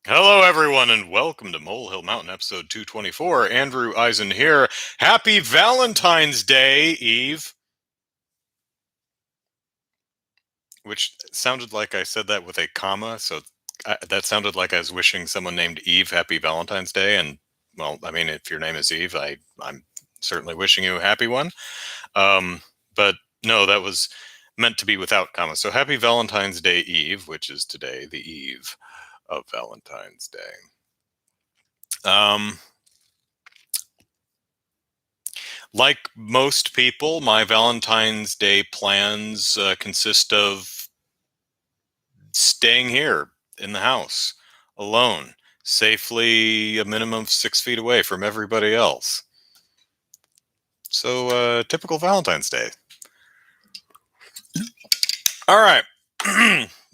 Hello, everyone, and welcome to Molehill Mountain, episode 224. Andrew Eisen here. Happy Valentine's Day, Eve. Which sounded like I said that with a comma, so that sounded like I was wishing someone named Eve Happy Valentine's Day. And, well, I mean, if your name is Eve, I'm certainly wishing you a happy one. But no, that was meant to be without comma. So happy Valentine's Day, Eve, which is today, the eve of Valentine's Day. Like most people, my Valentine's Day plans consist of staying here in the house alone, safely a minimum of 6 feet away from everybody else. So, typical Valentine's Day. All right.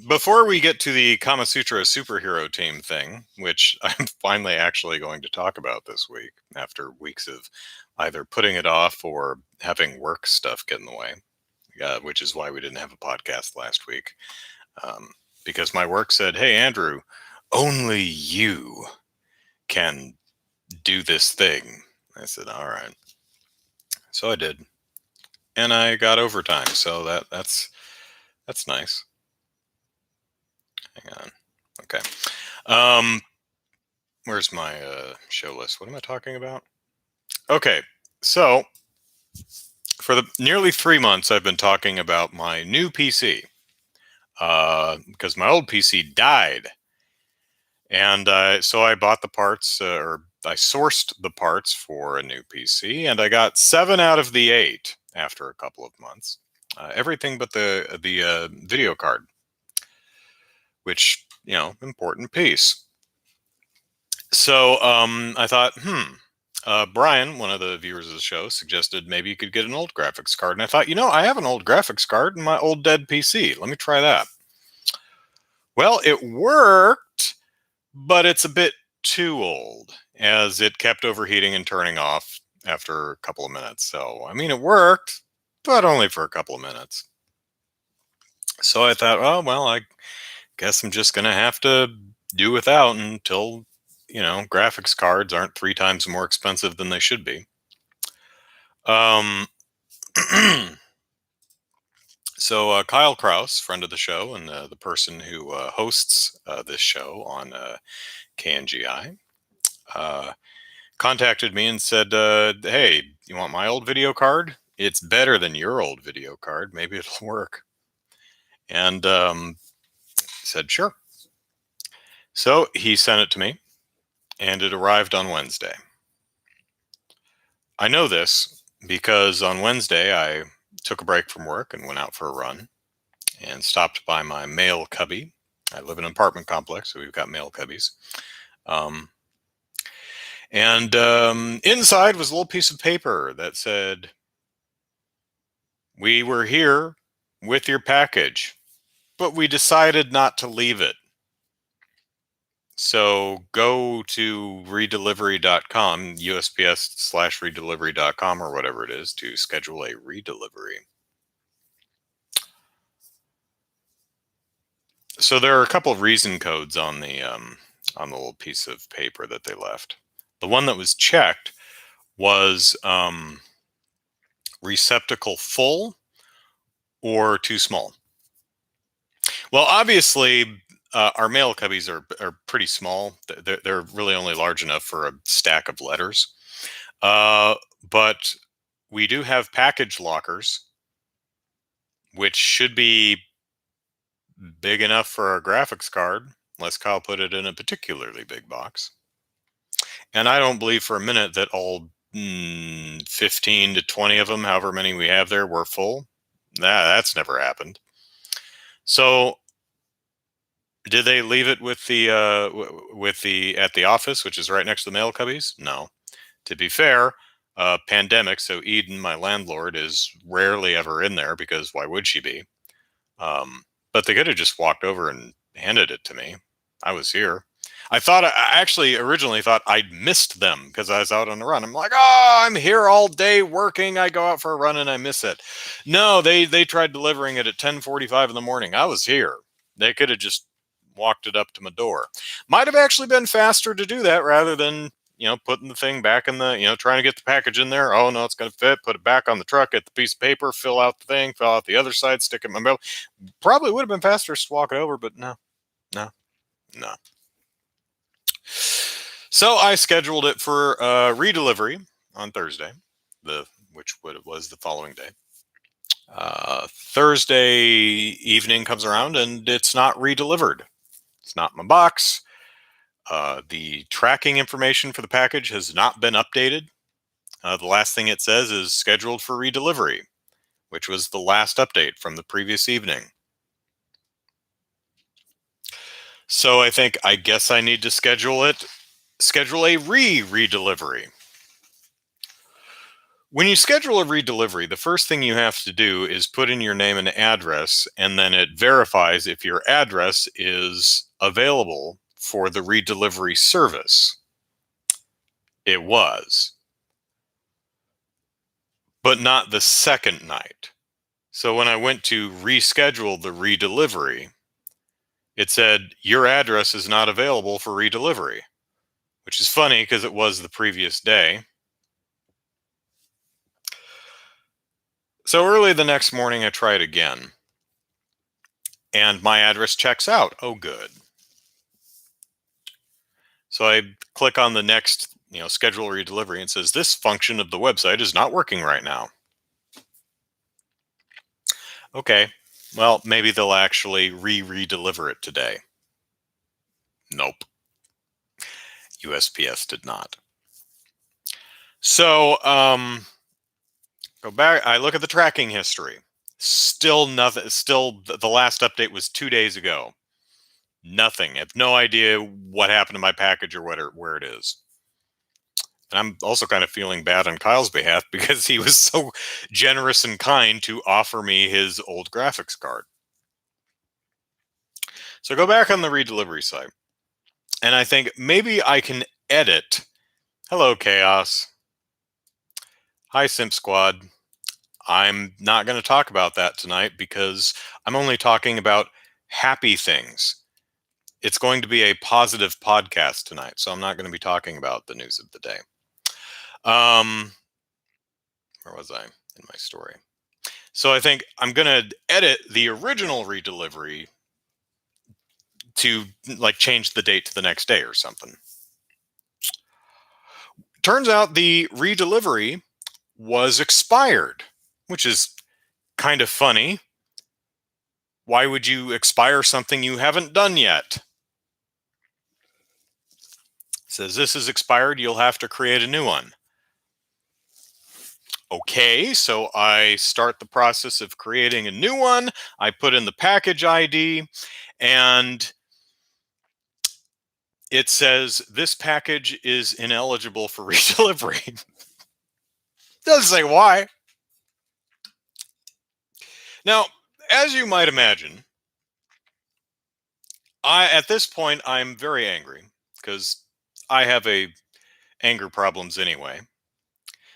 Before we get to the Kama Sutra superhero team thing, which I'm finally actually going to talk about this week after weeks of either putting it off or having work stuff get in the way, which is why we didn't have a podcast last week. Because my work said, hey, Andrew, only you can do this thing. I said, all right. So I did. And I got overtime. So that's nice. Hang on. Okay. Where's my show list? What am I talking about? Okay. So for the nearly 3 months, I've been talking about my new PC. Because my old PC died. And so I bought the parts, or I sourced the parts for a new PC, and I got 7 out of the 8 after a couple of months. Everything but the video card, which, important piece. So I thought, Brian, one of the viewers of the show, suggested maybe you could get an old graphics card. And I thought, I have an old graphics card in my old dead PC. Let me try that. Well, it worked, but it's a bit too old, as it kept overheating and turning off after a couple of minutes. So, I mean, it worked, but only for a couple of minutes. So I thought, oh, well, I guess I'm just going to have to do without until, graphics cards aren't 3 times more expensive than they should be. So Kyle Kraus, friend of the show and the person who hosts this show on KNGI, contacted me and said, hey, you want my old video card? It's better than your old video card. Maybe it'll work. And said, sure. So he sent it to me, and it arrived on Wednesday. I know this because on Wednesday I took a break from work and went out for a run and stopped by my mail cubby. I live in an apartment complex, so we've got mail cubbies. And inside was a little piece of paper that said, we were here with your package, but we decided not to leave it. So go to redelivery.com, USPS/redelivery.com or whatever it is, to schedule a redelivery. So there are a couple of reason codes on the little piece of paper that they left. The one that was checked was receptacle full or too small. Well, obviously, our mail cubbies are pretty small. They're really only large enough for a stack of letters. But we do have package lockers, which should be big enough for our graphics card, unless Kyle put it in a particularly big box. And I don't believe for a minute that all 15 to 20 of them, however many we have there, were full. That's never happened. So did they leave it with the at the office, which is right next to the mail cubbies? No. To be fair, pandemic, so Eden, my landlord, is rarely ever in there because why would she be? But they could have just walked over and handed it to me. I was here. I actually originally thought I'd missed them because I was out on the run. I'm like, oh, I'm here all day working. I go out for a run and I miss it. No, they tried delivering it at 10:45 in the morning. I was here. They could have just walked it up to my door. Might have actually been faster to do that rather than, putting the thing back in the, trying to get the package in there. Oh, no, it's going to fit. Put it back on the truck, get the piece of paper, fill out the thing, fill out the other side, stick it in my mail. Probably would have been faster just to walk it over, but no, no, no. So I scheduled it for redelivery on Thursday, which was the following day. Thursday evening comes around and it's not redelivered. It's not in my box. The tracking information for the package has not been updated. The last thing it says is scheduled for redelivery, which was the last update from the previous evening. So I guess I need to schedule a redelivery. When you schedule a redelivery, the first thing you have to do is put in your name and address, and then it verifies if your address is available for the redelivery service. It was, but not the second night. So when I went to reschedule the redelivery, it said, your address is not available for redelivery, which is funny because it was the previous day. So early the next morning, I tried again. And my address checks out. Oh, good. So I click on the next, schedule redelivery, and it says, this function of the website is not working right now. Okay, well, maybe they'll actually redeliver it today. Nope. USPS did not. So, go back. I look at the tracking history. Still nothing. Still, the last update was 2 days ago. Nothing. I have no idea what happened to my package or where it is. And I'm also kind of feeling bad on Kyle's behalf because he was so generous and kind to offer me his old graphics card. So I go back on the redelivery site, and I think maybe I can edit. Hello, Chaos. Hi, Simp Squad. I'm not going to talk about that tonight because I'm only talking about happy things. It's going to be a positive podcast tonight, so I'm not going to be talking about the news of the day. Where was I in my story? So I think I'm going to edit the original redelivery to change the date to the next day or something. Turns out the redelivery was expired, which is kind of funny. Why would you expire something you haven't done yet? It says this is expired, you'll have to create a new one. Okay, so I start the process of creating a new one. I put in the package ID, and it says this package is ineligible for redelivery. Doesn't say why. Now, as you might imagine, at this point I'm very angry because I have anger problems anyway.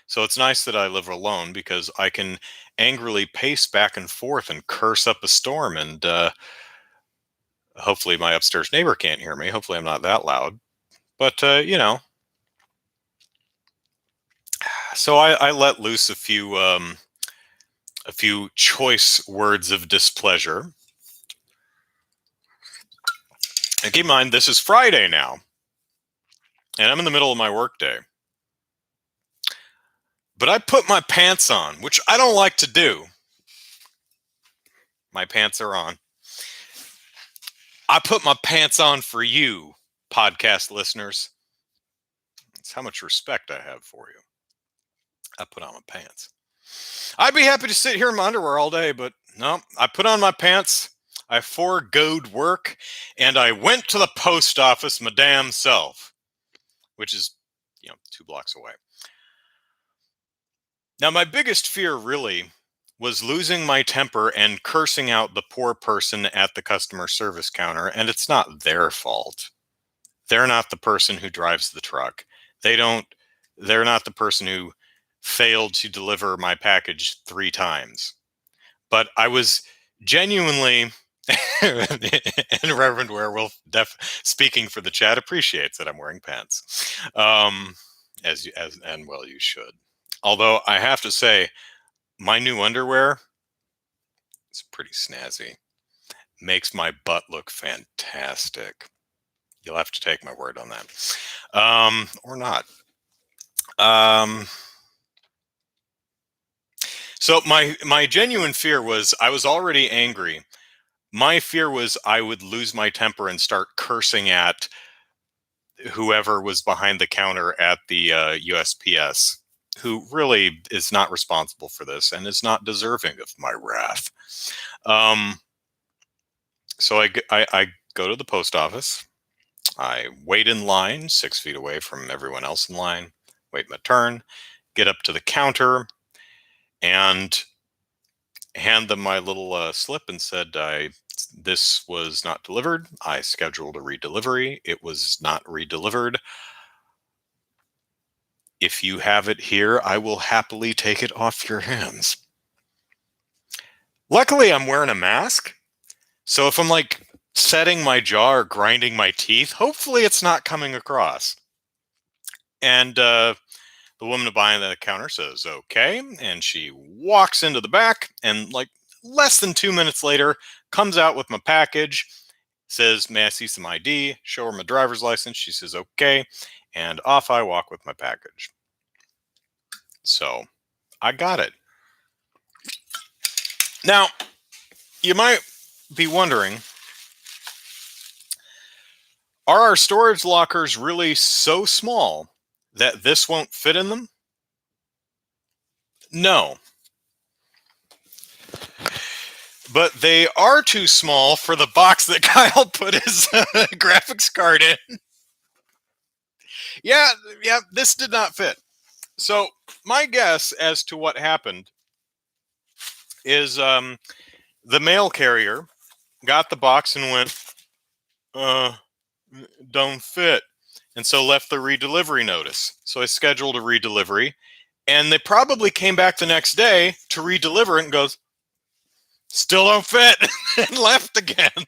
So it's nice that I live alone because I can angrily pace back and forth and curse up a storm, and hopefully my upstairs neighbor can't hear me. Hopefully I'm not that loud. But, so I let loose a few choice words of displeasure. And keep in mind, this is Friday now, and I'm in the middle of my workday. But I put my pants on, which I don't like to do. My pants are on. I put my pants on for you, podcast listeners. That's how much respect I have for you. I put on my pants. I'd be happy to sit here in my underwear all day, but no, I put on my pants. I foregoed work, and I went to the post office my damn self, which is, 2 blocks away. Now, my biggest fear really was losing my temper and cursing out the poor person at the customer service counter, and it's not their fault. They're not the person who drives the truck. They're not the person who failed to deliver my package 3 times. But I was genuinely And Reverend Werewolf, speaking for the chat, appreciates that I'm wearing pants. And well, you should. Although I have to say, my new underwear is pretty snazzy. Makes my butt look fantastic. You'll have to take my word on that. Or not. So my genuine fear was I was already angry. My fear was I would lose my temper and start cursing at whoever was behind the counter at the USPS, who really is not responsible for this and is not deserving of my wrath. So I go to the post office. I wait in line 6 feet away from everyone else in line, wait my turn, get up to the counter, and hand them my little slip and said, this was not delivered. I scheduled a redelivery. It was not redelivered. If you have it here, I will happily take it off your hands. Luckily, I'm wearing a mask. So if I'm like setting my jaw or grinding my teeth, hopefully it's not coming across. And the woman behind the counter says, okay. And she walks into the back and like less than 2 minutes later comes out with my package, says, may I see some ID? Show her my driver's license. She says, okay. And off I walk with my package. So I got it. Now, you might be wondering, are our storage lockers really so small that this won't fit in them? No. But they are too small for the box that Kyle put his graphics card in. Yeah, this did not fit. So my guess as to what happened is the mail carrier got the box and went, don't fit. And so left the redelivery notice. So I scheduled a redelivery. And they probably came back the next day to redeliver it and goes, still don't fit, and left again. And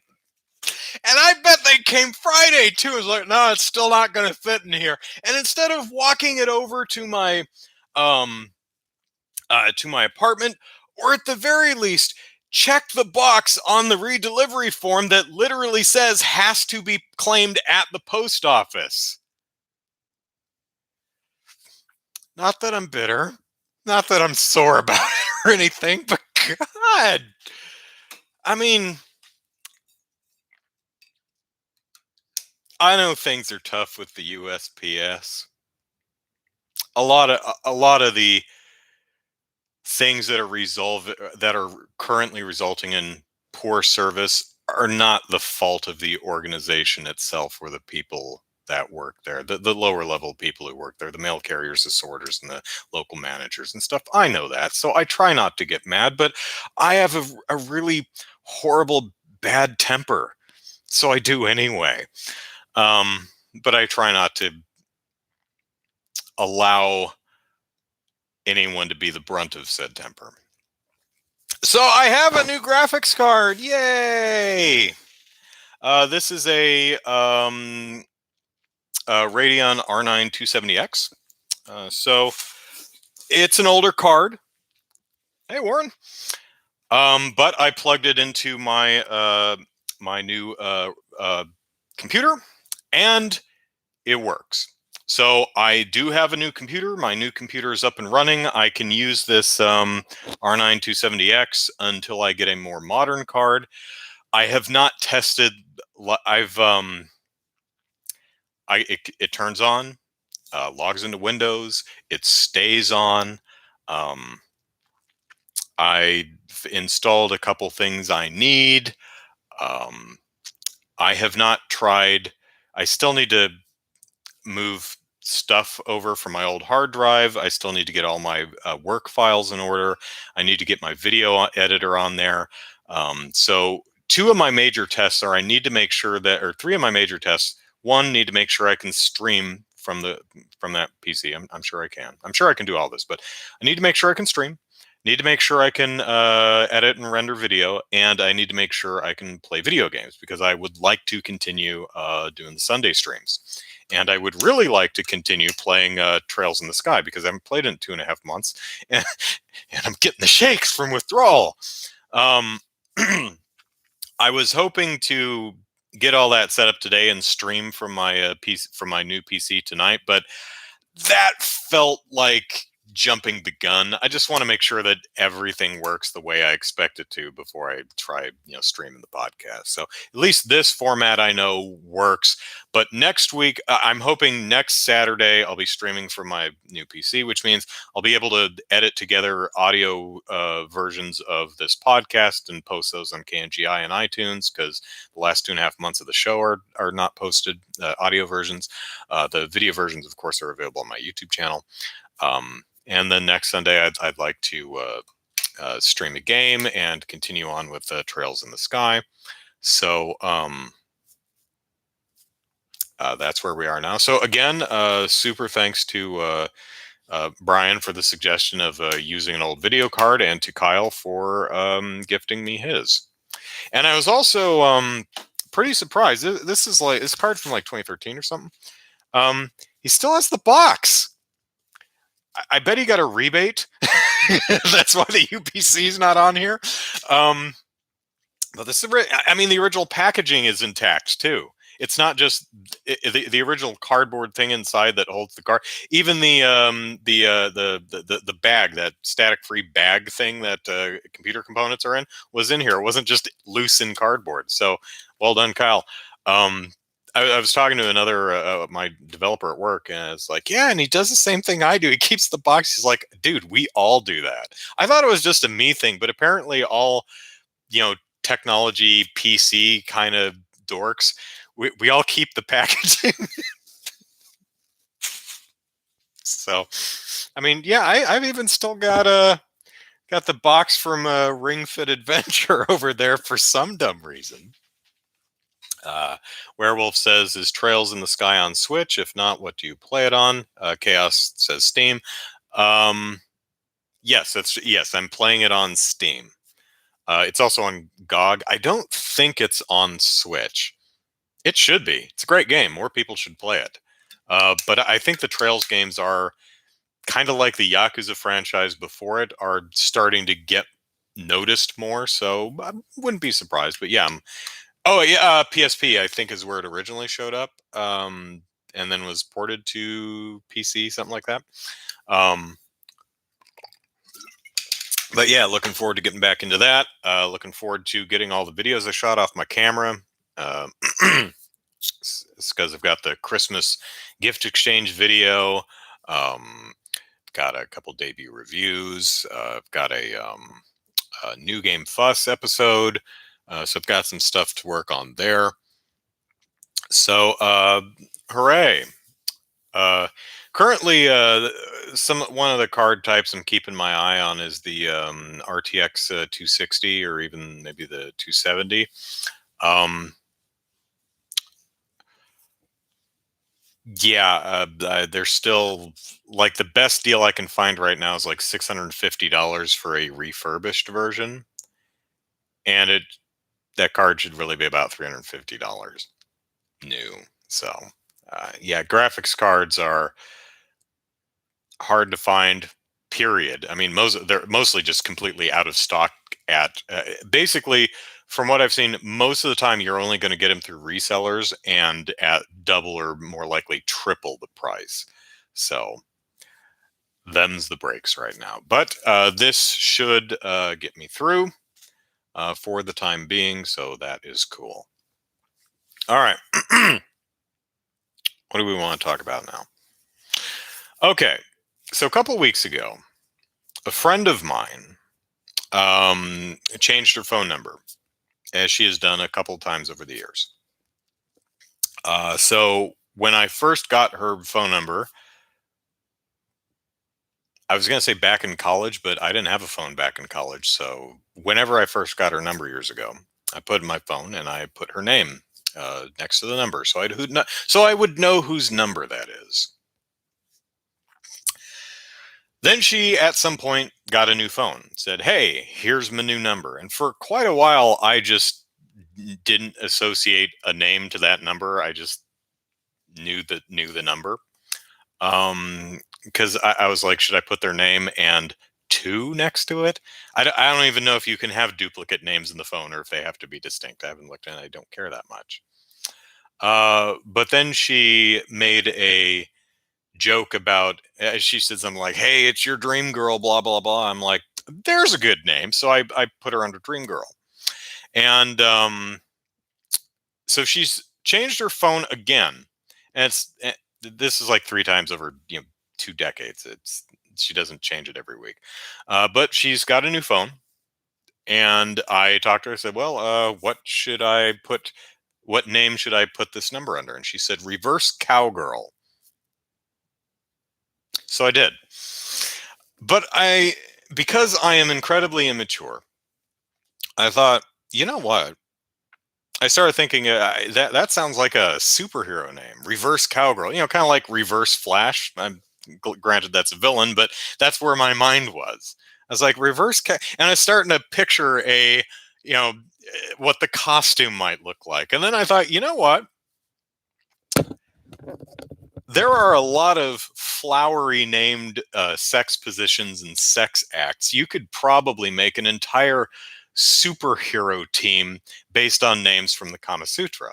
I bet they came Friday too. It was like, no, it's still not going to fit in here. And instead of walking it over to my apartment, or at the very least, check the box on the redelivery form that literally says has to be claimed at the post office. Not that I'm bitter, not that I'm sore about it or anything, but God, I mean, I know things are tough with the USPS. A lot of the things that are currently resulting in poor service are not the fault of the organization itself or the people that work there, the lower level people who work there, the mail carriers, the sorters, and the local managers and stuff. I know that, so I try not to get mad, but I have a really horrible bad temper, so I do anyway. But I try not to allow anyone to be the brunt of said temper. So I have a new graphics card. Yay! This is a Radeon R9 270X. So it's an older card. Hey, Warren. But I plugged it into my my new computer, and it works. So I do have a new computer. My new computer is up and running. I can use this R9 270X until I get a more modern card. I have not tested. It turns on, logs into Windows. It stays on. I installed a couple things I need. I have not tried. I still need to move stuff over from my old hard drive. I still need to get all my work files in order. I need to get my video editor on there. So two of my major tests are I need to make sure that, or three of my major tests, one, need to make sure I can stream from that PC. I'm sure I can. I'm sure I can do all this, but I need to make sure I can stream. need to make sure I can edit and render video, and I need to make sure I can play video games because I would like to continue doing the Sunday streams. And I would really like to continue playing Trails in the Sky because I haven't played it in 2.5 months, and, and I'm getting the shakes from withdrawal. Um, I was hoping to get all that set up today and stream from my PC, from my new PC tonight, but that felt like jumping the gun. I just want to make sure that everything works the way I expect it to before I try, streaming the podcast. So at least this format I know works. But next week, I'm hoping next Saturday I'll be streaming from my new PC, which means I'll be able to edit together audio versions of this podcast and post those on KNGI and iTunes because the last 2.5 months of the show are not posted audio versions. The video versions, of course, are available on my YouTube channel. And then next Sunday, I'd like to stream a game and continue on with Trails in the Sky. So that's where we are now. So again, super thanks to Brian for the suggestion of using an old video card, and to Kyle for gifting me his. And I was also pretty surprised. This is like this card from like 2013 or something. He still has the box. I bet he got a rebate. That's why the UPC is not on here. But this is, I mean, the original packaging is intact too. It's not just the original cardboard thing inside that holds the card. Even the bag, that static-free bag thing that computer components are in, was in here. It wasn't just loose in cardboard. So, well done, Kyle. I was talking to another my developer at work, and it's like, yeah, and he does the same thing I do. He keeps the box. He's like, dude, we all do that. I thought it was just a me thing, but apparently all technology PC kind of dorks, we all keep the packaging. So, I mean, yeah, I've even still got the box from Ring Fit Adventure over there for some dumb reason. Werewolf says, is Trails in the Sky on Switch? If not, what do you play it on? Chaos says Steam. Yes, I'm playing it on Steam. It's also on GOG. I don't think it's on Switch. It should be. It's a great game. More people should play it. But I think the Trails games are kind of like the Yakuza franchise before it, are starting to get noticed more. So I wouldn't be surprised. But yeah, PSP, I think, is where it originally showed up, and then was ported to PC, something like that. But yeah, looking forward to getting back into that. Looking forward to getting all the videos I shot off my camera. It's because I've got the Christmas gift exchange video. Got a couple debut reviews. I've got a New Game Fuss episode. So I've got some stuff to work on there. So hooray. Currently, one of the card types I'm keeping my eye on is the RTX 260, or even maybe the 270. They're still, like, the best deal I can find right now is like $650 for a refurbished version, and that card should really be about $350 new. So graphics cards are hard to find, period. I mean, they're mostly just completely out of stock at basically, from what I've seen, most of the time you're only going to get them through resellers and at double or more likely triple the price. So them's the breaks right now. But this should get me through for the time being, so that is cool. All right. What do we want to talk about now? Okay. So a couple of weeks ago, a friend of mine changed her phone number, as she has done a couple of times over the years. So when I first got her phone number, I was going to say back in college, but I didn't have a phone back in college. So whenever I first got her number years ago, I put in my phone and I put her name next to the number, so I would know whose number that is. Then she, at some point, got a new phone. Said, "Hey, here's my new number." And for quite a while, I just didn't associate a name to that number. I just knew the number. Because I was like, should I put their name and two next to it? I don't even know if you can have duplicate names in the phone or if they have to be distinct. I haven't looked and I don't care that much. But then she made a joke about, she said something like, "Hey, it's your dream girl, blah, blah, blah." I'm like, there's a good name. So I put her under dream girl. And so she's changed her phone again. And this is like 3 times over, 2 decades. She doesn't change it every week. But she's got a new phone. And I talked to her, I said, "Well, what name should I put this number under?" And she said, "Reverse Cowgirl." So I did. But because I am incredibly immature, I thought, you know what? I started thinking that sounds like a superhero name, Reverse Cowgirl. Kind of like Reverse Flash. I'm granted that's a villain, but that's where my mind was. I was like and I was starting to picture what the costume might look like, and then I thought, you know what? There are a lot of flowery named sex positions and sex acts. You could probably make an entire superhero team based on names from the Kama Sutra.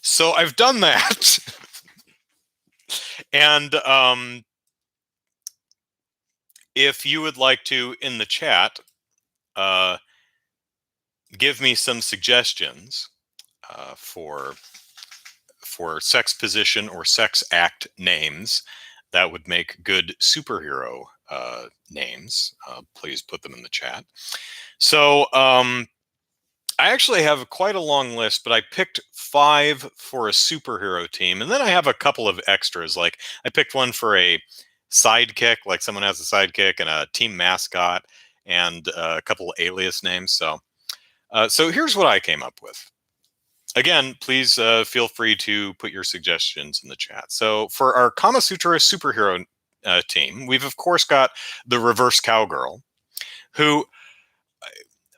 So I've done that. And if you would like to, in the chat, give me some suggestions for sex position or sex act names that would make good superhero names, please put them in the chat. So I actually have quite a long list, but I picked 5 for a superhero team. And then I have a couple of extras. Like I picked one for a sidekick, like someone has a sidekick, and a team mascot, and a couple of alias names. So here's what I came up with. Again, please feel free to put your suggestions in the chat. So for our Kama Sutra superhero team, we've of course got the Reverse Cowgirl, who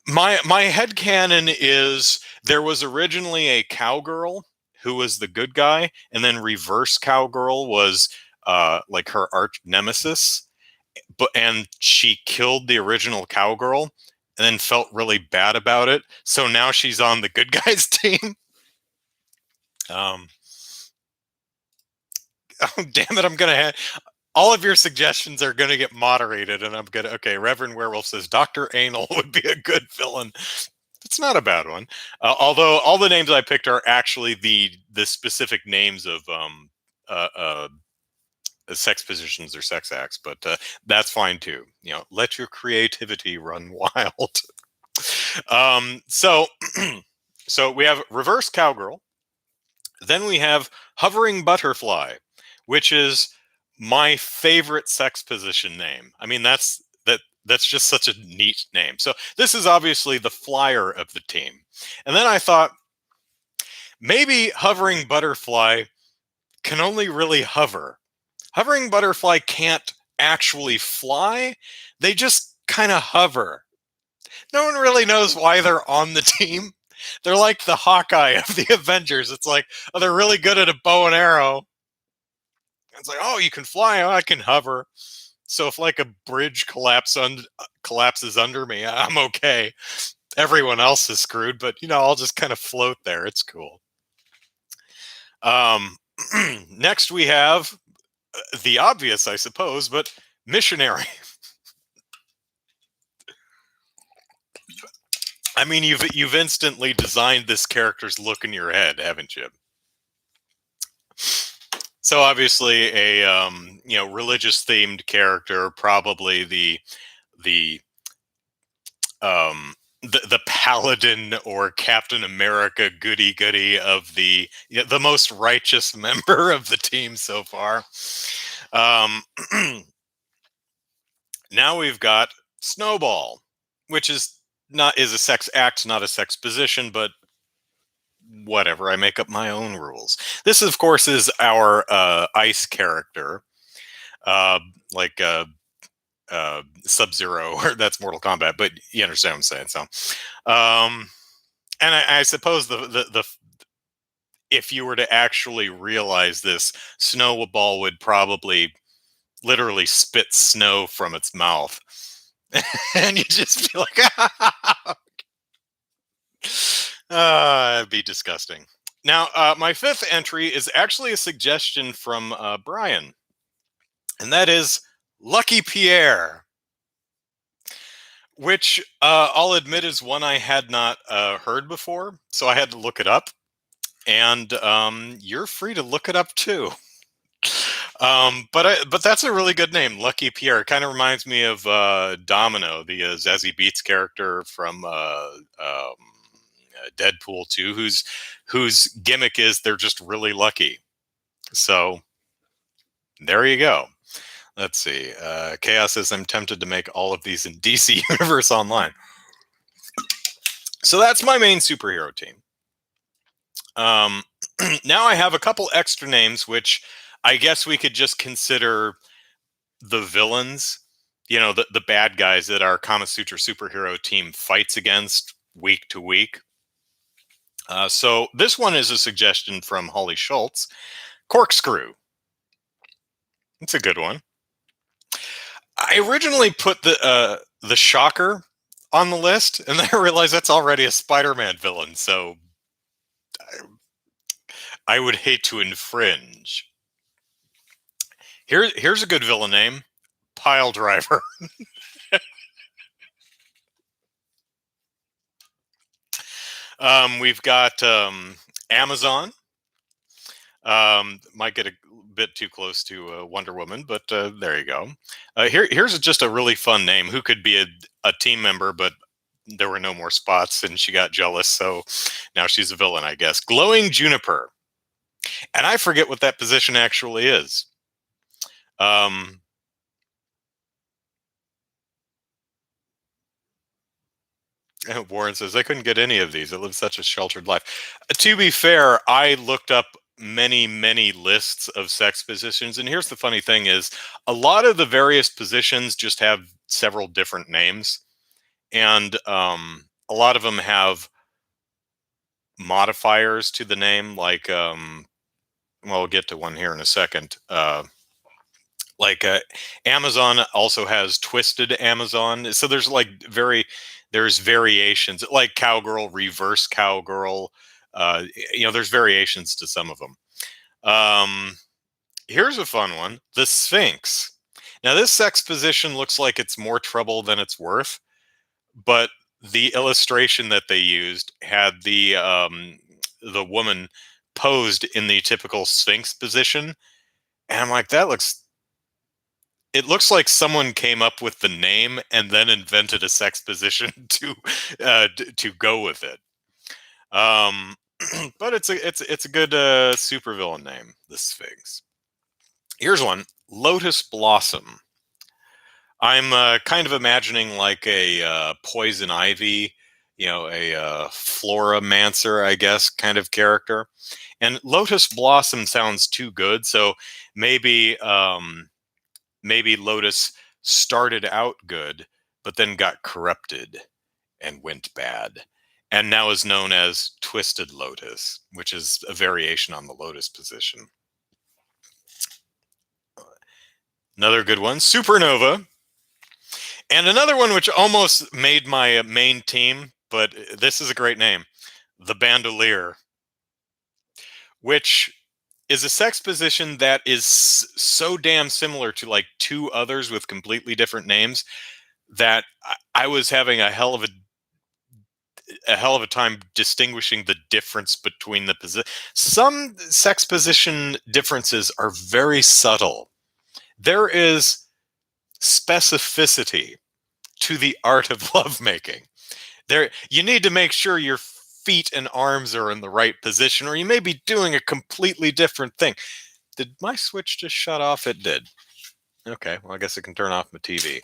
my headcanon is there was originally a cowgirl who was the good guy, and then Reverse Cowgirl was like her arch nemesis, and she killed the original cowgirl and then felt really bad about it. So now she's on the good guys team. Um, oh, damn it! I'm gonna have all of your suggestions are gonna get moderated, and I'm gonna okay. Reverend Werewolf says Dr. Anal would be a good villain. It's not a bad one, although all the names I picked are actually the specific names of uh, uh, sex positions or sex acts, but that's fine too. Let your creativity run wild. So so we have Reverse Cowgirl. Then we have Hovering Butterfly, which is my favorite sex position name. I mean, that's just such a neat name. So this is obviously the flyer of the team. And then I thought maybe Hovering Butterfly can only really hover. Hovering Butterfly can't actually fly. They just kind of hover. No one really knows why they're on the team. They're like the Hawkeye of the Avengers. It's like, oh, they're really good at a bow and arrow. It's like, oh, you can fly, oh, I can hover. So if like a bridge collapses under me, I'm okay. Everyone else is screwed, but I'll just kind of float there. It's cool. Next we have the obvious, I suppose, but Missionary. I mean, you've instantly designed this character's look in your head, haven't you? So obviously a religious themed character, probably the paladin or Captain America goody of the most righteous member of the team so far. Now we've got Snowball, which is a sex act, not a sex position, but whatever. I make up my own rules. This, of course, is our ice character. like Sub-Zero, or that's Mortal Kombat, but you understand what I'm saying. So, and I suppose the if you were to actually realize this, Snowball would probably literally spit snow from its mouth, and you just be like, it'd be disgusting. Now, my fifth entry is actually a suggestion from Brian, and that is Lucky Pierre, which I'll admit is one I had not heard before, so I had to look it up. And you're free to look it up too. But that's a really good name, Lucky Pierre. Kind of reminds me of Domino, the Zazie Beetz character from Deadpool 2, whose gimmick is they're just really lucky. So there you go. Let's see. Chaos says I'm tempted to make all of these in DC Universe Online. So that's my main superhero team. Now I have a couple extra names, which I guess we could just consider the villains, the bad guys that our Kama Sutra superhero team fights against week to week. So this one is a suggestion from Holly Schultz, Corkscrew. It's a good one. I originally put the Shocker on the list, and then I realized that's already a Spider-Man villain, so I would hate to infringe. Here's a good villain name, Pile Driver. We've got Amazon. Might get a bit too close to Wonder Woman, but there you go. Here's just a really fun name. Who could be a team member, but there were no more spots, and she got jealous, so now she's a villain, I guess. Glowing Juniper. And I forget what that position actually is. Warren says, I couldn't get any of these. I live such a sheltered life. To be fair, I looked up many lists of sex positions. And here's the funny thing is a lot of the various positions just have several different names. And a lot of them have modifiers to the name, like, well, we'll get to one here in a second. Like Amazon also has Twisted Amazon. So there's there's variations, like Cowgirl, Reverse Cowgirl. There's variations to some of them. Here's a fun one, the Sphinx. Now this sex position looks like it's more trouble than it's worth, but the illustration that they used had the woman posed in the typical Sphinx position, and I'm like, it looks like someone came up with the name and then invented a sex position to go with it. But it's a good supervillain name, the Sphinx. Here's one, Lotus Blossom. I'm kind of imagining like a poison ivy, a floramancer, I guess, kind of character. And Lotus Blossom sounds too good, so maybe Lotus started out good, but then got corrupted and went bad, and now is known as Twisted Lotus, which is a variation on the Lotus position. Another good one, Supernova. And another one which almost made my main team, but this is a great name, the Bandolier, which is a sex position that is so damn similar to like two others with completely different names that I was having a hell of a time distinguishing the difference between the position. Some sex position differences are very subtle. There is specificity to the art of lovemaking. You need to make sure your feet and arms are in the right position, or you may be doing a completely different thing. Did my switch just shut off? It did. Okay, well, I guess I can turn off my TV.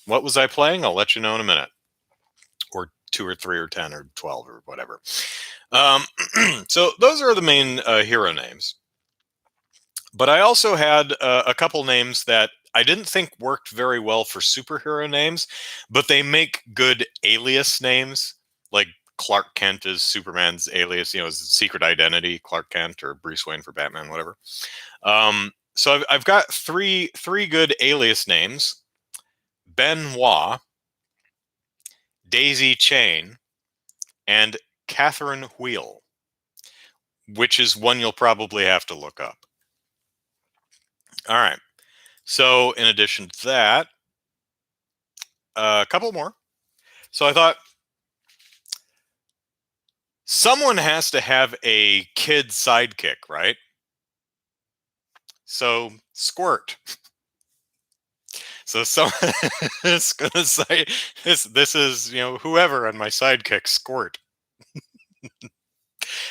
What was I playing? I'll let you know in a minute. Or 2 or 3 or 10 or 12 or whatever. So those are the main hero names. But I also had a couple names that I didn't think worked very well for superhero names, but they make good alias names. Like Clark Kent is Superman's alias, his secret identity, Clark Kent, or Bruce Wayne for Batman, whatever. So I've got three good alias names: Benoit, Daisy Chain, and Catherine Wheel, which is one you'll probably have to look up. All right. So in addition to that, a couple more. So I thought someone has to have a kid sidekick, right? So Squirt. So someone is gonna say this is whoever on my sidekick, Squirt.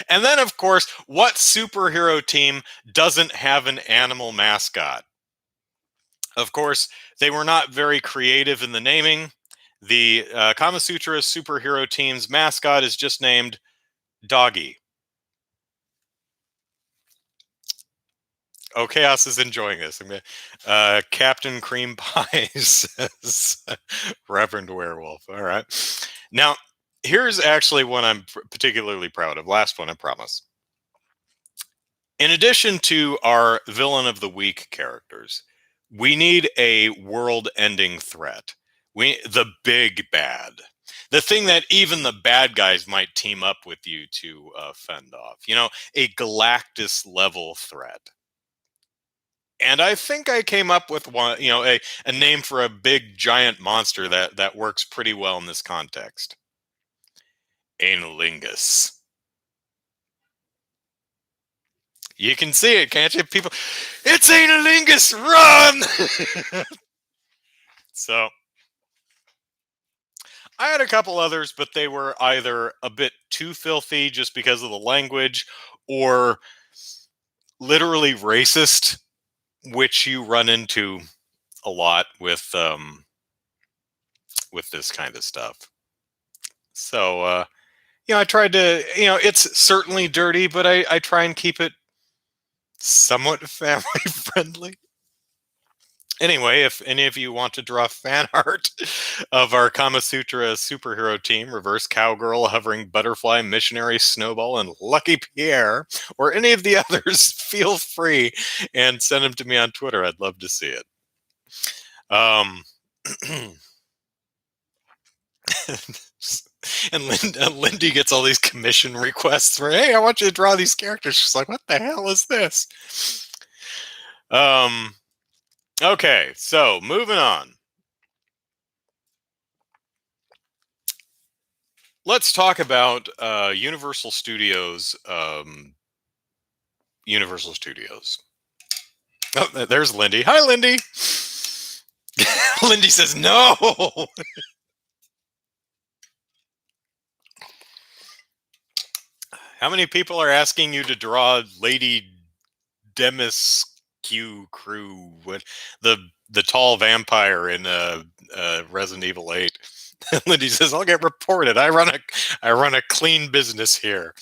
And then of course, what superhero team doesn't have an animal mascot? Of course, they were not very creative in the naming. The Kama Sutra superhero team's mascot is just named Doggy. Oh, Chaos is enjoying this. Captain Cream Pie says Reverend Werewolf. All right. Now, here's actually one I'm particularly proud of. Last one, I promise. In addition to our villain of the week characters, we need a world-ending threat. The big bad. The thing that even the bad guys might team up with you to fend off. A Galactus level threat. And I think I came up with one, a name for a big giant monster that works pretty well in this context. Analingus. You can see it, can't you? People, it's Analingus, run! So, I had a couple others, but they were either a bit too filthy just because of the language, or literally racist, which you run into a lot with this kind of stuff. So, I tried to, it's certainly dirty, but I try and keep it somewhat family friendly. Anyway, if any of you want to draw fan art of our Kama Sutra superhero team, Reverse Cowgirl, Hovering Butterfly, Missionary Snowball, and Lucky Pierre, or any of the others, feel free and send them to me on Twitter. I'd love to see it. Um, and Lindy gets all these commission requests for, hey, I want you to draw these characters. She's like, what the hell is this? Okay, so moving on. Let's talk about Universal Studios. Universal Studios. Oh, there's Lindy. Hi, Lindy. Lindy says no. How many people are asking you to draw Lady Demisque crew? What the tall vampire in Resident Evil 8? Lindy says, "I'll get reported. I run a clean business here."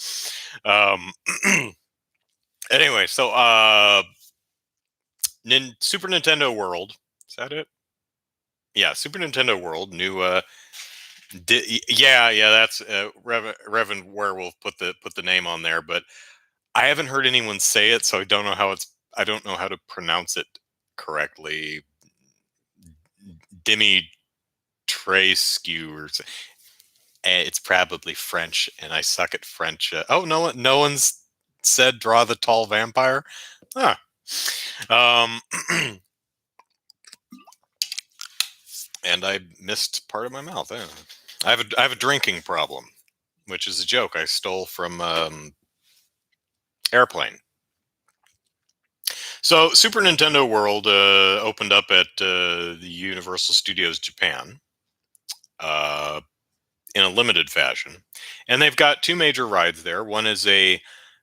Anyway, so Super Nintendo World. Is that it? Yeah, Super Nintendo World. New. Yeah. That's Reverend Werewolf put the name on there, but I haven't heard anyone say it, so I don't know how to pronounce it correctly. Demi Trescu or it's probably French, and I suck at French. Oh, no one's said draw the tall vampire. Huh. And I missed part of my mouth. I have a drinking problem, which is a joke I stole from Airplane. So Super Nintendo World opened up at the Universal Studios Japan in a limited fashion. And they've got two major rides there. One is a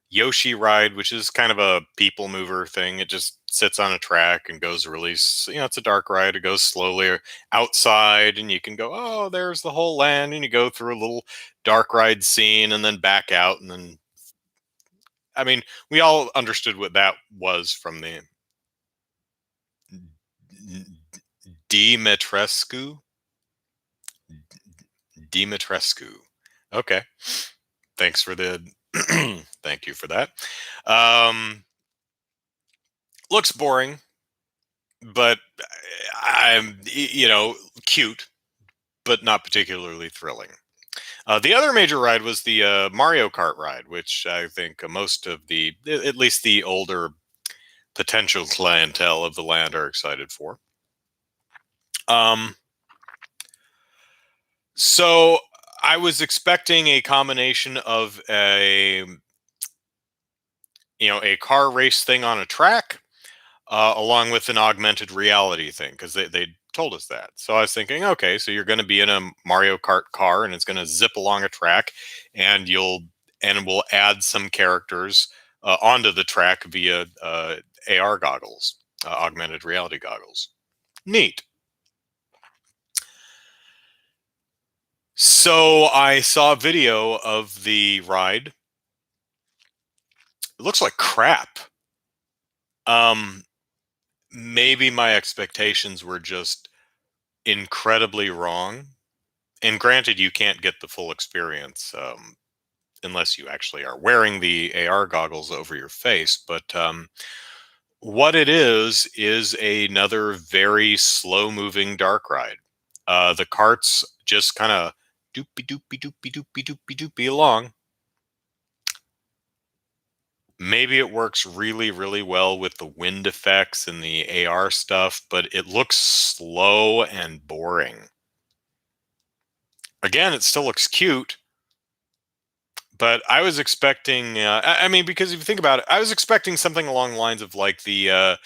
Yoshi ride, which is kind of a people mover thing. It just sits on a track and goes really, it's a dark ride. It goes slowly outside, and you can go, oh, there's the whole land. And you go through a little dark ride scene and then back out. And then, we all understood what that was from the Dimitrescu. Dimitrescu. Okay. Thanks for the. Thank you for that. Looks boring, but I'm cute, but not particularly thrilling. The other major ride was the Mario Kart ride, which I think most of at least the older potential clientele of the land are excited for. Um, so I was expecting a combination of a car race thing on a track, along with an augmented reality thing, because they told us that. So I was thinking, okay, so you're going to be in a Mario Kart car and it's going to zip along a track, and we'll add some characters onto the track via AR goggles, augmented reality goggles. Neat. So I saw a video of the ride. It looks like crap. Um, Maybe my expectations were just incredibly wrong. And granted, you can't get the full experience unless you actually are wearing the AR goggles over your face. But what it is another very slow moving dark ride. The carts just kind of doopy doopy doopy doopy doopy doopy along. Maybe it works really, really well with the wind effects and the AR stuff, but it looks slow and boring. Again, it still looks cute, but I was expecting. I mean, because if you think about it, I was expecting something along the lines of like the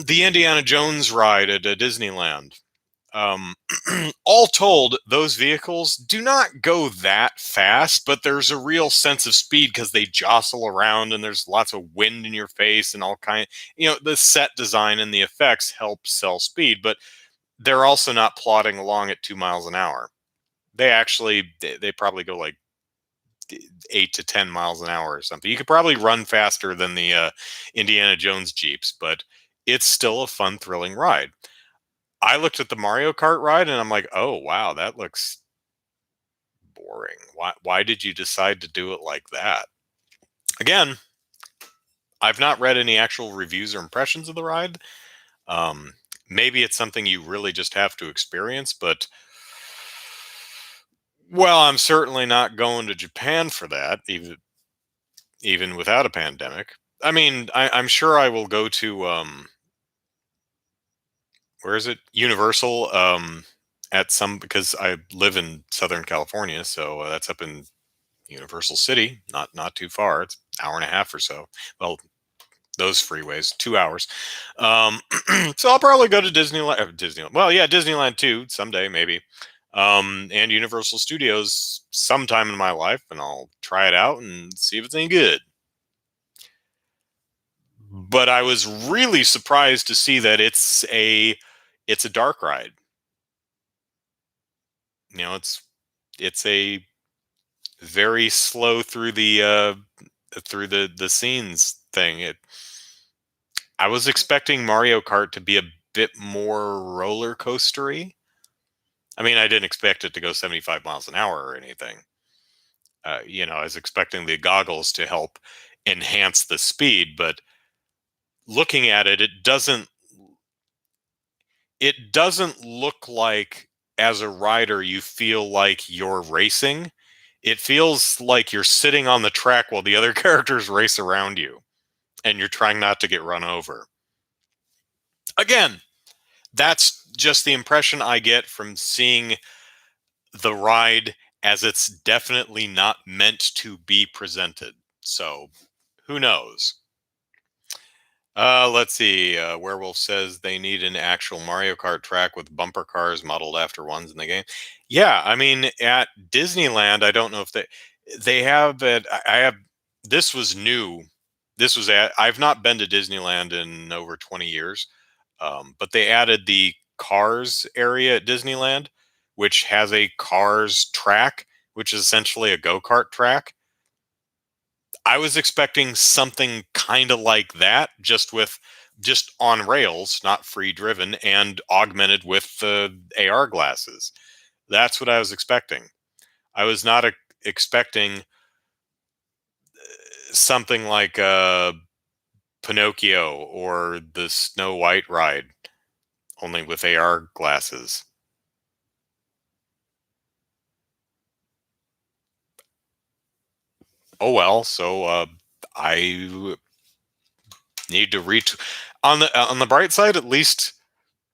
Indiana Jones ride at Disneyland. Um, all told, those vehicles do not go that fast, but there's a real sense of speed because they jostle around and there's lots of wind in your face and all kind. The set design and the effects help sell speed, but they're also not plodding along at 2 miles an hour. They probably go like 8 to 10 miles an hour or something. You could probably run faster than the Indiana Jones Jeeps, but it's still a fun, thrilling ride. I looked at the Mario Kart ride and I'm like, oh wow, that looks boring. Why did you decide to do it like that? Again, I've not read any actual reviews or impressions of the ride. Um, Maybe it's something you really just have to experience, but well, I'm certainly not going to Japan for that, even without a pandemic. I mean, I'm sure I will go to where is it? Universal at some because I live in Southern California, so that's up in Universal City, not too far. It's an hour and a half or so. Well, those freeways, 2 hours. Um, so I'll probably go to Disneyland. Disneyland. Well, yeah, Disneyland too someday maybe, and Universal Studios sometime in my life, and I'll try it out and see if it's any good. But I was really surprised to see that it's a dark ride. It's a very slow through the scenes thing. I was expecting Mario Kart to be a bit more roller coastery. I mean, I didn't expect it to go 75 miles an hour or anything. I was expecting the goggles to help enhance the speed, but looking at it, it doesn't look like as a rider you feel like you're racing. It feels like you're sitting on the track while the other characters race around you and you're trying not to get run over. Again, that's just the impression I get from seeing the ride as it's definitely not meant to be presented. So, who knows? Let's see. Werewolf says they need an actual Mario Kart track with bumper cars modeled after ones in the game. Yeah, I mean, at Disneyland, I don't know if they have it. I have. This was new. I've not been to Disneyland in over 20 years, but they added the Cars area at Disneyland, which has a Cars track, which is essentially a go kart track. I was expecting something kind of like that, just on rails, not free driven, and augmented with the AR glasses. That's what I was expecting. I was not expecting something like Pinocchio or the Snow White ride, only with AR glasses. Oh well, so I need to reach on the bright side. At least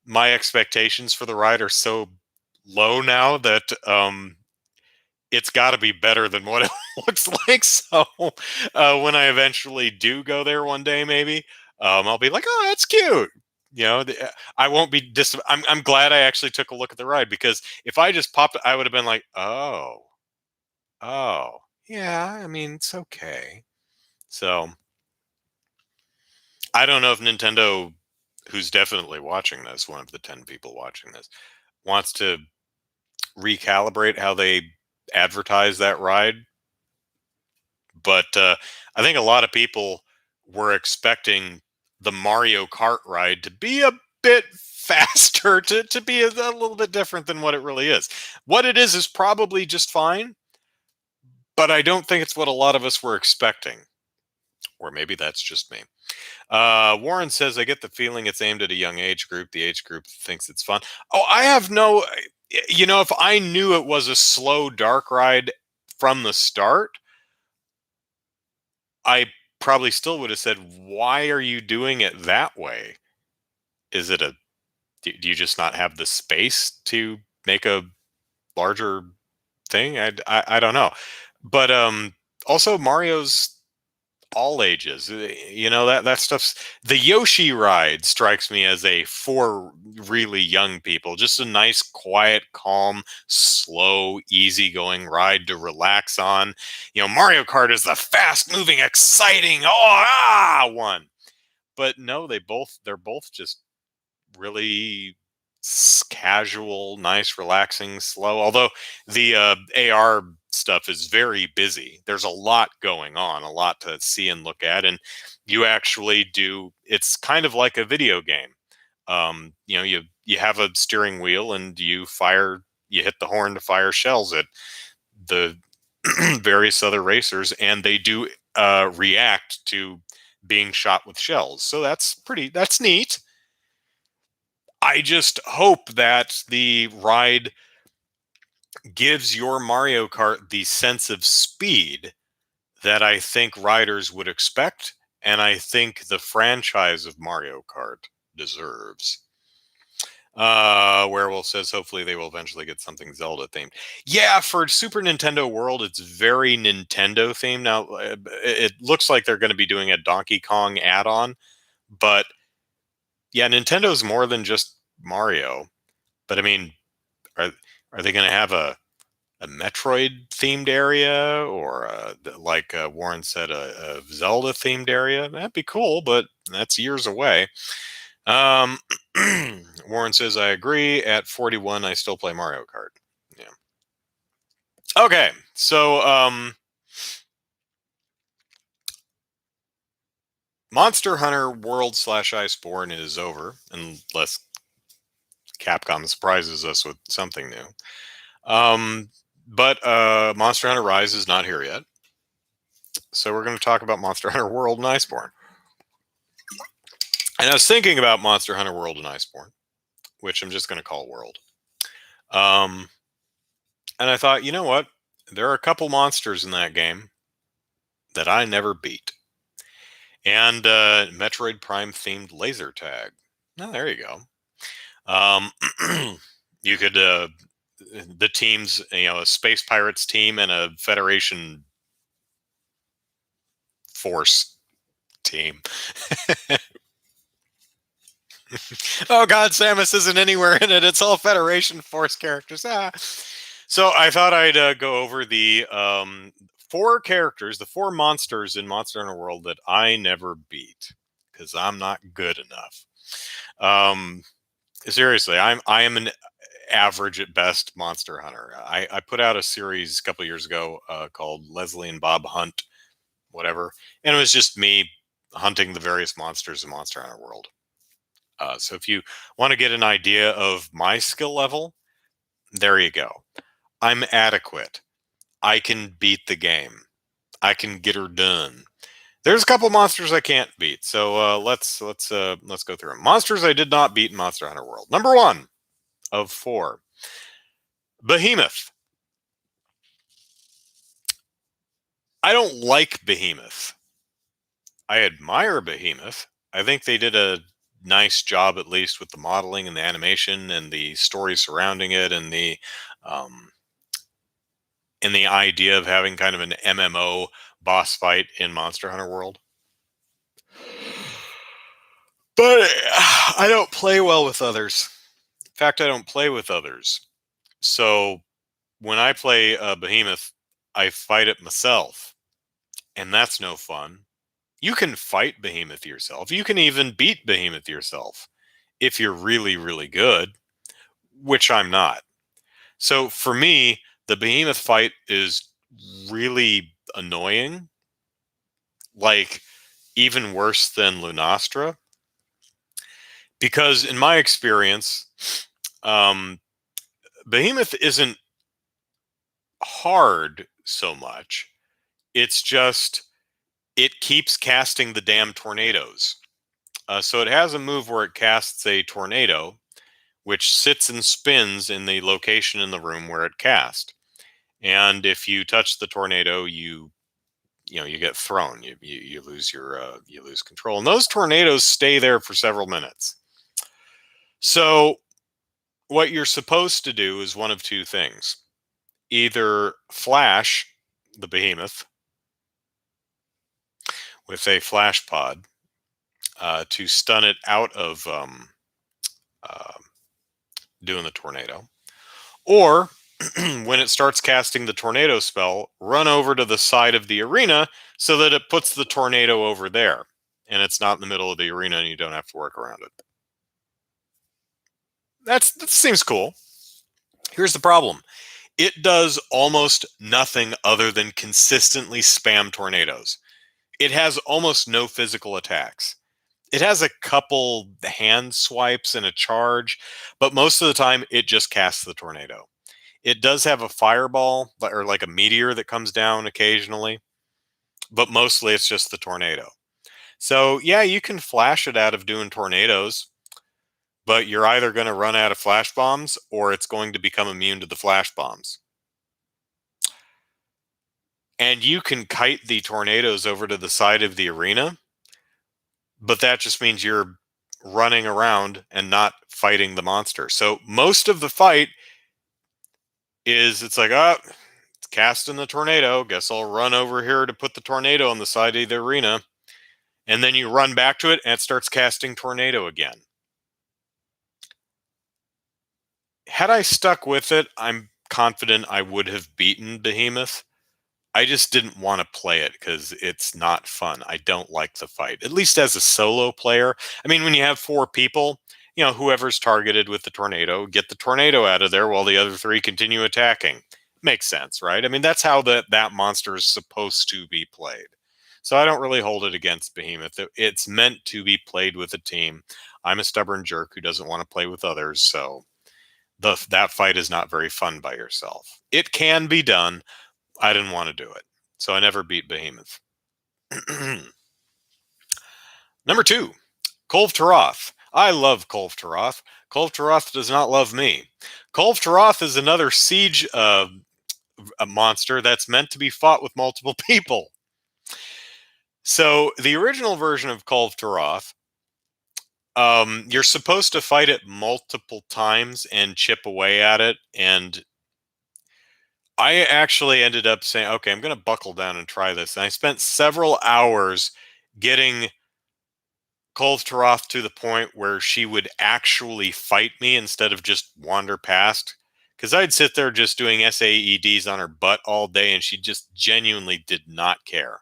my expectations for the ride are so low now that it's got to be better than what it looks like. So when I eventually do go there one day, maybe I'll be like, oh, that's cute. I won't be I'm glad I actually took a look at the ride, because if I just popped, I would have been like, oh, yeah. I mean, it's okay. So I don't know if Nintendo, who's definitely watching this, one of the 10 people watching this, wants to recalibrate how they advertise that ride. But I think a lot of people were expecting the Mario Kart ride to be a bit faster, to be a little bit different than what it really is. What it is probably just fine, but I don't think it's what a lot of us were expecting. Or maybe that's just me. Warren says, I get the feeling it's aimed at a young age group. The age group thinks it's fun. Oh, I have no, if I knew it was a slow, dark ride from the start, I probably still would have said, why are you doing it that way? Is it do you just not have the space to make a larger thing? I don't know. But also Mario's all ages. That stuff's the Yoshi ride strikes me as a for really young people. Just a nice, quiet, calm, slow, easygoing ride to relax on. Mario Kart is the fast-moving, exciting, one. But no, they're both just really casual, nice, relaxing, slow. Although the AR stuff is very busy. There's a lot going on, a lot to see and look at, and you actually do. It's kind of like a video game. You have a steering wheel and you fire. You hit the horn to fire shells at the various other racers, and they do react to being shot with shells. So that's neat. I just hope that the ride gives your Mario Kart the sense of speed that I think riders would expect, and I think the franchise of Mario Kart deserves. Werewolf says hopefully they will eventually get something Zelda themed. Yeah, for Super Nintendo World, it's very Nintendo themed. Now, it looks like they're going to be doing a Donkey Kong add on, but yeah, Nintendo's more than just Mario. But I mean, are are they going to have a Metroid themed area, or like Warren said, a Zelda themed area? That'd be cool, but that's years away. Um, Warren says, I agree. At 41, I still play Mario Kart. Yeah. Okay, so Monster Hunter World / Iceborne is over, unless Capcom surprises us with something new. But Monster Hunter Rise is not here yet. So we're going to talk about Monster Hunter World and Iceborne. And I was thinking about Monster Hunter World and Iceborne, which I'm just going to call World. And I thought, you know what? There are a couple monsters in that game that I never beat. And Metroid Prime themed laser tag. Oh, there you go. You could, the teams, a Space Pirates team and a Federation Force team. Oh God, Samus isn't anywhere in it. It's all Federation Force characters. So I thought I'd go over the four characters, the four monsters in Monster Hunter World that I never beat because I'm not good enough. Seriously, I am an average at best Monster Hunter. I put out a series a couple years ago called Leslie and Bob Hunt whatever. And it was just me hunting the various monsters in Monster Hunter World. So if you want to get an idea of my skill level, there you go. I'm adequate. I can beat the game. I can get her done. There's a couple monsters I can't beat, so let's go through them. Monsters I did not beat in Monster Hunter World. Number 1 of 4, Behemoth. I don't like Behemoth. I admire Behemoth. I think they did a nice job, at least with the modeling and the animation and the story surrounding it, um, and the idea of having kind of an MMO boss fight in Monster Hunter World. But I don't play well with others. In fact, I don't play with others. So when I play Behemoth, I fight it myself, and that's no fun. You can fight Behemoth yourself. You can even beat Behemoth yourself if you're really, really good, which I'm not. So for me, the Behemoth fight is really annoying, like even worse than Lunastra, because in my experience, um, Behemoth isn't hard so much. It's just it keeps casting the damn tornadoes. So it has a move where it casts a tornado, which sits and spins in the location in the room where it cast. And if you touch the tornado, you get thrown. You lose you lose control. And those tornadoes stay there for several minutes. So what you're supposed to do is one of two things: either flash the behemoth with a flash pod to stun it out of uh, doing the tornado, or when it starts casting the tornado spell, run over to the side of the arena so that it puts the tornado over there and it's not in the middle of the arena and you don't have to work around it. That seems cool. Here's the problem. It does almost nothing other than consistently spam tornadoes. It has almost no physical attacks. It has a couple hand swipes and a charge, but most of the time it just casts the tornado. It does have a fireball or like a meteor that comes down occasionally, but mostly it's just the tornado. So, yeah, you can flash it out of doing tornadoes, but you're either going to run out of flash bombs or it's going to become immune to the flash bombs. And you can kite the tornadoes over to the side of the arena, but that just means you're running around and not fighting the monster. So, most of the fight is it's like, oh, it's casting the tornado. Guess I'll run over here to put the tornado on the side of the arena. And then you run back to it and it starts casting tornado again. Had I stuck with it, I'm confident I would have beaten Behemoth. I just didn't want to play it because it's not fun. I don't like the fight, at least as a solo player. I mean, when you have 4 people, whoever's targeted with the tornado, get the tornado out of there while the other 3 continue attacking. Makes sense, right? I mean, that's how that monster is supposed to be played. So I don't really hold it against Behemoth. It's meant to be played with a team. I'm a stubborn jerk who doesn't want to play with others, so that fight is not very fun by yourself. It can be done. I didn't want to do it, so I never beat Behemoth. Number 2, Kolv Taroth. I love Kolv Taroth. Kolv Taroth does not love me. Kolv Taroth is another siege a monster that's meant to be fought with multiple people. So the original version of Kolv Taroth, you're supposed to fight it multiple times and chip away at it. And I actually ended up saying, okay, I'm going to buckle down and try this. And I spent several hours getting Kolv Taroth to the point where she would actually fight me instead of just wander past. Because I'd sit there just doing SAEDs on her butt all day and she just genuinely did not care.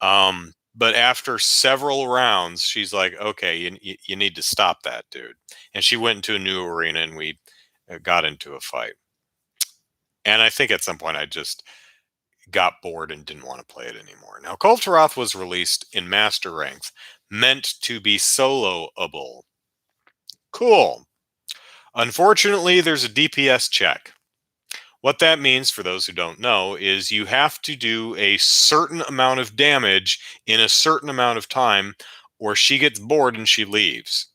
But after several rounds, she's like, okay, you need to stop that, dude. And she went into a new arena and we got into a fight. And I think at some point I just got bored and didn't want to play it anymore. Now, Call of Tarath was released in Master Ranks, meant to be soloable. Cool. Unfortunately, there's a DPS check. What that means, for those who don't know, is you have to do a certain amount of damage in a certain amount of time, or she gets bored and she leaves.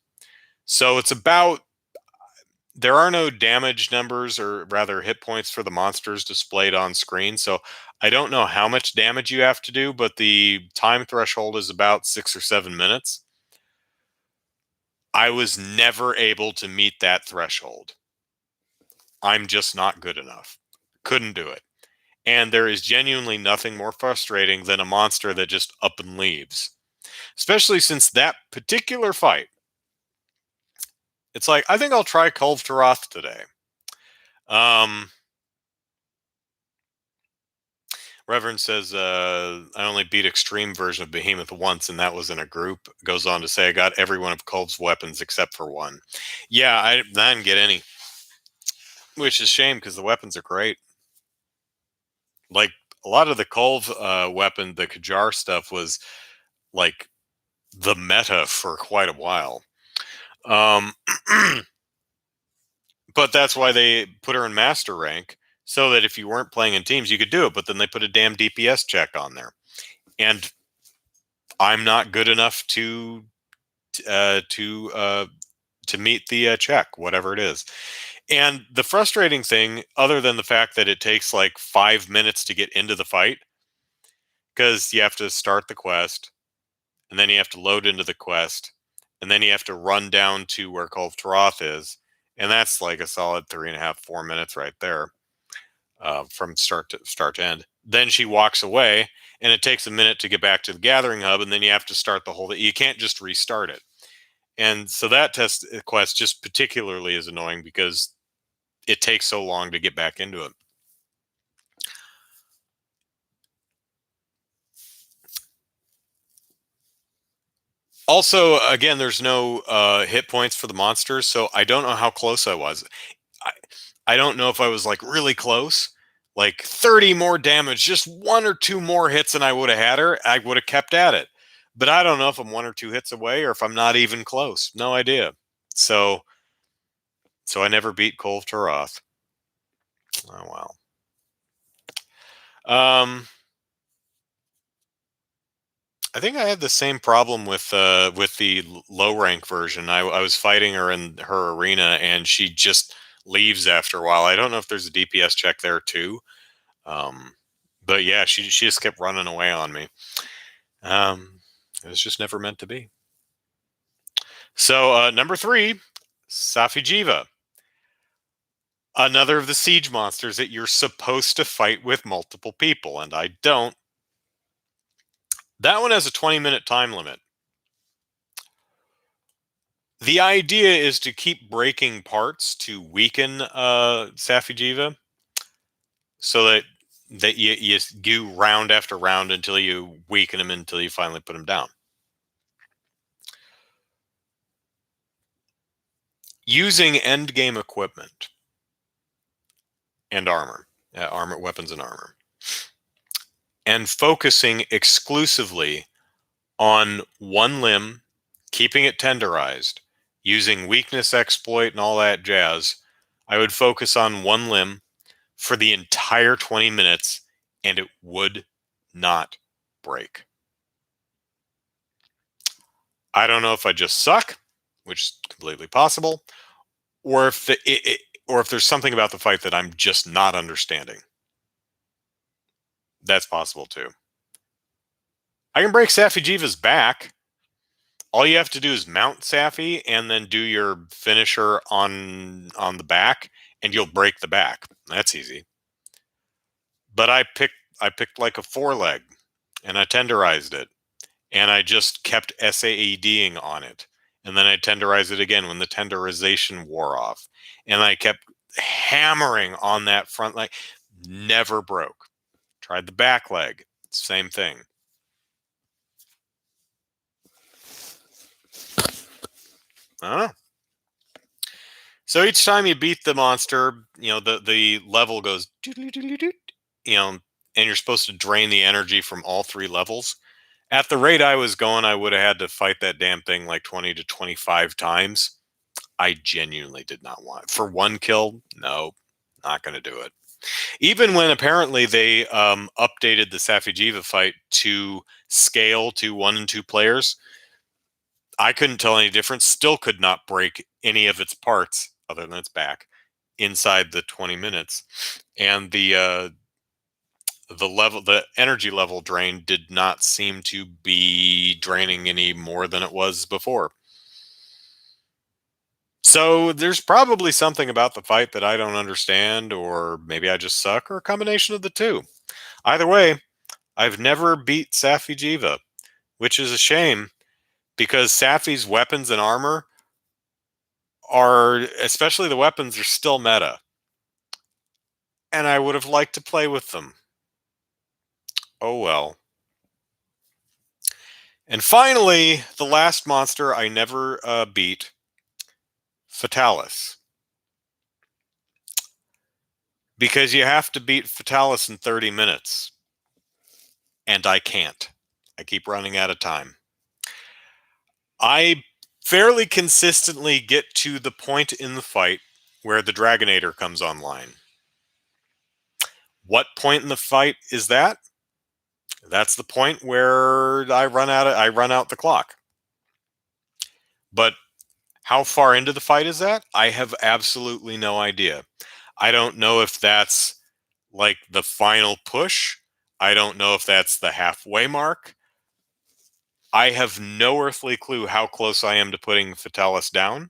So it's about, there are no damage numbers, or rather hit points for the monsters displayed on screen. So I don't know how much damage you have to do, but the time threshold is about 6 or 7 minutes. I was never able to meet that threshold. I'm just not good enough. Couldn't do it. And there is genuinely nothing more frustrating than a monster that just up and leaves. Especially since that particular fight, it's like, I think I'll try Call of Tarath today. Reverend says, I only beat extreme version of Behemoth once, and that was in a group. Goes on to say, I got every one of Culve's weapons except for one. Yeah, I didn't get any. Which is a shame, because the weapons are great. Like, a lot of the Culve weapon, the Kajar stuff, was like the meta for quite a while. But that's why they put her in master rank, so that if you weren't playing in teams, you could do it. But then they put a damn DPS check on there, and I'm not good enough to meet the check, whatever it is. And the frustrating thing, other than the fact that it takes like 5 minutes to get into the fight, because you have to start the quest, and then you have to load into the quest, and then you have to run down to where Call of Tarath is, and that's like a solid 3.5-4 minutes right there, from start to end. Then she walks away, and it takes a minute to get back to the gathering hub, and then you have to start the whole. You can't just restart it, and so that test quest just particularly is annoying because it takes so long to get back into it. Also, again, there's no hit points for the monsters, so I don't know how close I was. I, I don't know if I was like really close, like 30 more damage, just 1 or 2 more hits, and I would have had her. I would have kept at it. But I don't know if I'm 1 or 2 hits away, or if I'm not even close. No idea. So I never beat Cole of Tarath. Oh well. I think I had the same problem with the low rank version. I was fighting her in her arena, and she just leaves after a while. I don't know if there's a DPS check there too, um, but yeah, she just kept running away on me. It was just never meant to be. So number 3, Safijiva, another of the siege monsters that you're supposed to fight with multiple people, and I don't. That one has a 20-minute time limit. The idea is to keep breaking parts to weaken Safijiva, so that you do round after round until you weaken him, until you finally put him down. Using end game equipment and armor, weapons and armor, and focusing exclusively on one limb, keeping it tenderized, using weakness exploit and all that jazz. I would focus on one limb for the entire 20 minutes, and it would not break. I don't know if I just suck, which is completely possible, or if there's something about the fight that I'm just not understanding. That's possible too. I can break Safijiva's back. All you have to do is mount Safi and then do your finisher on the back, and you'll break the back. That's easy. But I picked like a foreleg, and I tenderized it, and I just kept SAEDing on it, and then I tenderized it again when the tenderization wore off, and I kept hammering on that front leg. Never broke. Tried the back leg, same thing. I don't know. So each time you beat the monster, the level goes, you know, and you're supposed to drain the energy from all 3 levels. At the rate I was going, I would have had to fight that damn thing like 20 to 25 times. I genuinely did not want. For 1 kill, no, not going to do it. Even when apparently they updated the Safi'jiiva fight to scale to 1 and 2 players, I couldn't tell any difference. Still could not break any of its parts other than its back inside the 20 minutes. And the energy level drain did not seem to be draining any more than it was before. So there's probably something about the fight that I don't understand, or maybe I just suck, or a combination of the two. Either way, I've never beat Safi'jiiva, which is a shame because Safi's weapons and armor are, especially the weapons, are still meta. And I would have liked to play with them. Oh well. And finally, the last monster I never beat, Fatalis. Because you have to beat Fatalis in 30 minutes. And I can't. I keep running out of time. I fairly consistently get to the point in the fight where the Dragonator comes online. What point in the fight is that? That's the point where I run out the clock. But how far into the fight is that? I have absolutely no idea. I don't know if that's like the final push. I don't know if that's the halfway mark. I have no earthly clue how close I am to putting Fatalis down.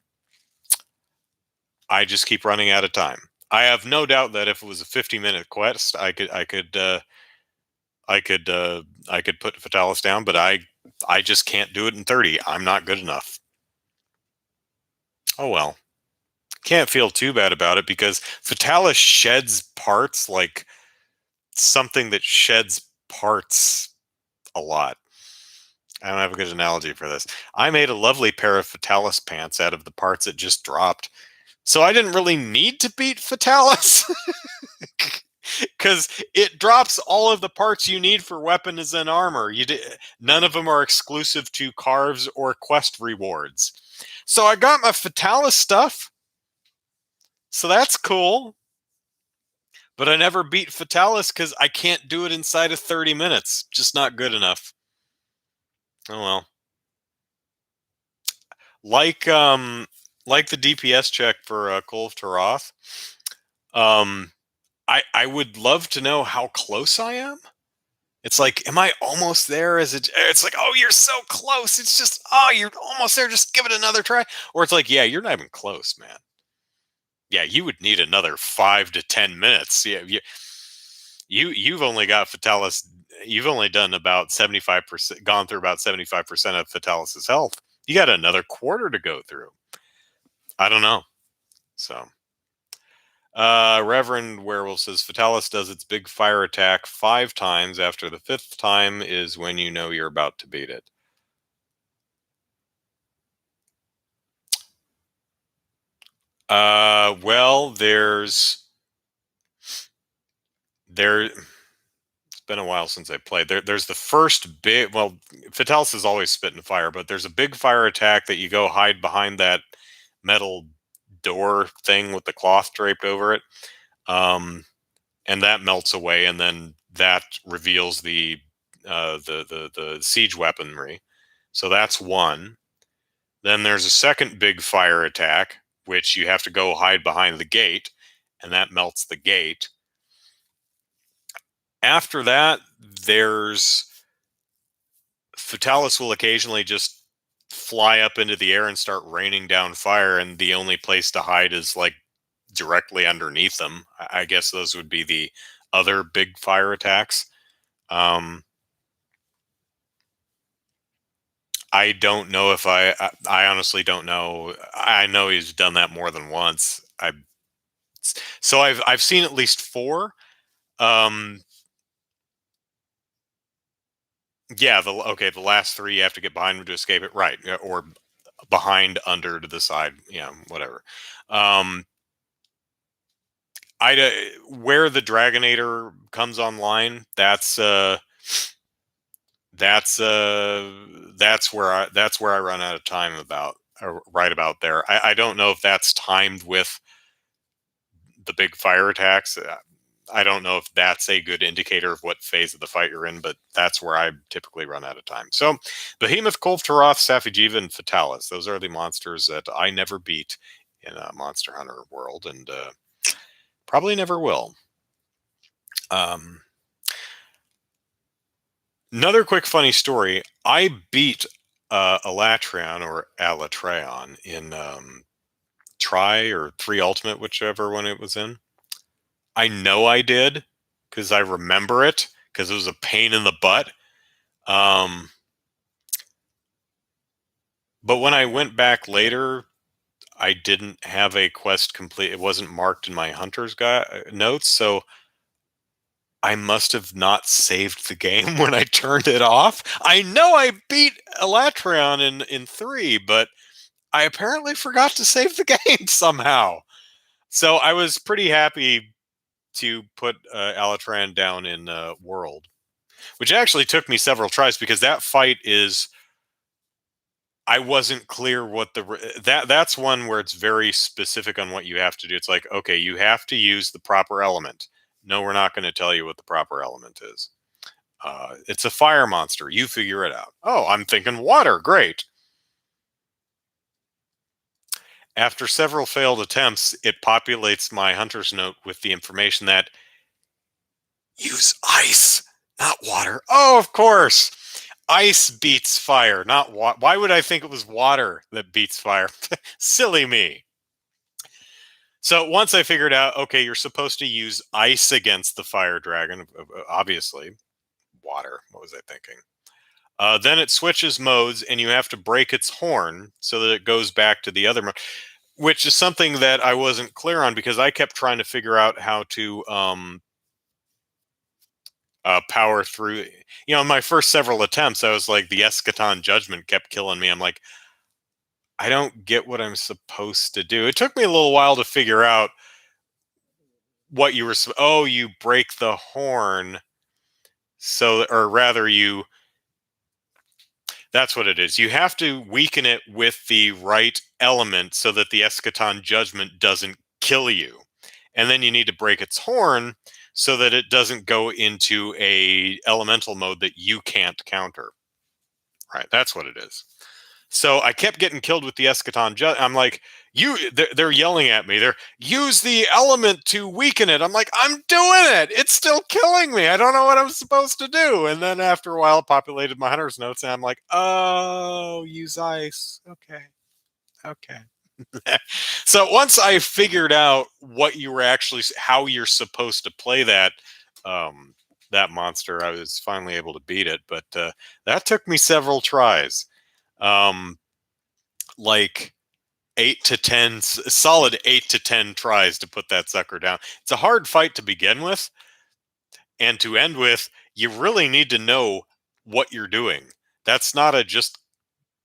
I just keep running out of time. I have no doubt that if it was a 50-minute quest, I could put Fatalis down, but I just can't do it in 30. I'm not good enough. Oh well. Can't feel too bad about it because Fatalis sheds parts like something that sheds parts a lot. I don't have a good analogy for this. I made a lovely pair of Fatalis pants out of the parts it just dropped. So I didn't really need to beat Fatalis. Because it drops all of the parts you need for weapons and armor. None of them are exclusive to carves or quest rewards. So I got my Fatalis stuff. So that's cool. But I never beat Fatalis because I can't do it inside of 30 minutes. Just not good enough. Oh well. Like the DPS check for Kulv Taroth, I would love to know how close I am. It's like, am I almost there? It's like, oh, you're so close. It's just, oh, you're almost there. Just give it another try. Or it's like, yeah, you're not even close, man. Yeah, you would need another 5 to 10 minutes. Yeah, you've only got Fatalis. You've only done about 75%, gone through about 75% of Fatalis's health. You got another quarter to go through. I don't know. So. Reverend Werewolf says Fatalis does its big fire attack 5 times. After the 5th time is when you know you're about to beat it. Well, it's been a while since I played. There's the first big. Well, Fatalis is always spitting fire, but there's a big fire attack that you go hide behind that metal door thing with the cloth draped over it. And that melts away, and then that reveals the siege weaponry. So that's one. Then there's a second big fire attack, which you have to go hide behind the gate, and that melts the gate. After that, there's Fatalis will occasionally just fly up into the air and start raining down fire, and the only place to hide is like directly underneath them. I guess those would be the other big fire attacks. I don't know if I honestly don't know. I know he's done that more than once. I've seen at least 4. Yeah, the last 3 you have to get behind him to escape it, right? Or behind, under, to the side, whatever. where the Dragonator comes online, that's uh that's where I run out of time about right about there. I don't know if that's timed with the big fire attacks. I don't know if that's a good indicator of what phase of the fight you're in, but that's where I typically run out of time. So, Behemoth, Kolv-Taroth, Safi'jiiva, and Fatalis. Those are the monsters that I never beat in a Monster Hunter world, and probably never will. Um, Another quick funny story. I beat Alatreon or Alatreon in Tri or 3 Ultimate, whichever one it was in. I know I did because I remember it because it was a pain in the butt. Um, but when I went back later, I didn't have a quest complete. It wasn't marked in my hunter's notes, so I must have not saved the game when I turned it off. I know I beat Elatreon in 3, but I apparently forgot to save the game somehow. So I was pretty happy to put Alatran down in World, which actually took me several tries because that fight is. I wasn't clear what that's one where it's very specific on what you have to do. It's like, okay, you have to use the proper element. No, we're not going to tell you what the proper element is. It's a fire monster. You figure it out. Oh, I'm thinking water. Great. After several failed attempts, it populates my hunter's note with the information that use ice, not water. Oh, of course. Ice beats fire, not water. Why would I think it was water that beats fire? Silly me. So once I figured out, okay, you're supposed to use ice against the fire dragon, obviously. Water. What was I thinking? Then it switches modes, and you have to break its horn so that it goes back to the other mode, which is something that I wasn't clear on because I kept trying to figure out how to power through. You know, in my first several attempts, I was like, the Eschaton Judgment kept killing me. I'm like, I don't get what I'm supposed to do. It took me a little while to figure out what you were. Oh, you break the horn, so, or rather, you. That's what it is. You have to weaken it with the right element so that the Eschaton Judgment doesn't kill you. And then you need to break its horn so that it doesn't go into a elemental mode that you can't counter. Right, that's what it is. So I kept getting killed with the Eschaton Judgment. I'm like, they're yelling at me. They're use the element to weaken it. I'm like, I'm doing it. It's still killing me. I don't know what I'm supposed to do. And then after a while, it populated my hunter's notes, and I'm like, oh, use ice. Okay, okay. So once I figured out what you were actually, how you're supposed to play that monster, I was finally able to beat it. But that took me several tries. Like 8 to 10, solid 8 to 10 tries to put that sucker down. It's a hard fight to begin with, and to end with, you really need to know what you're doing. That's not a just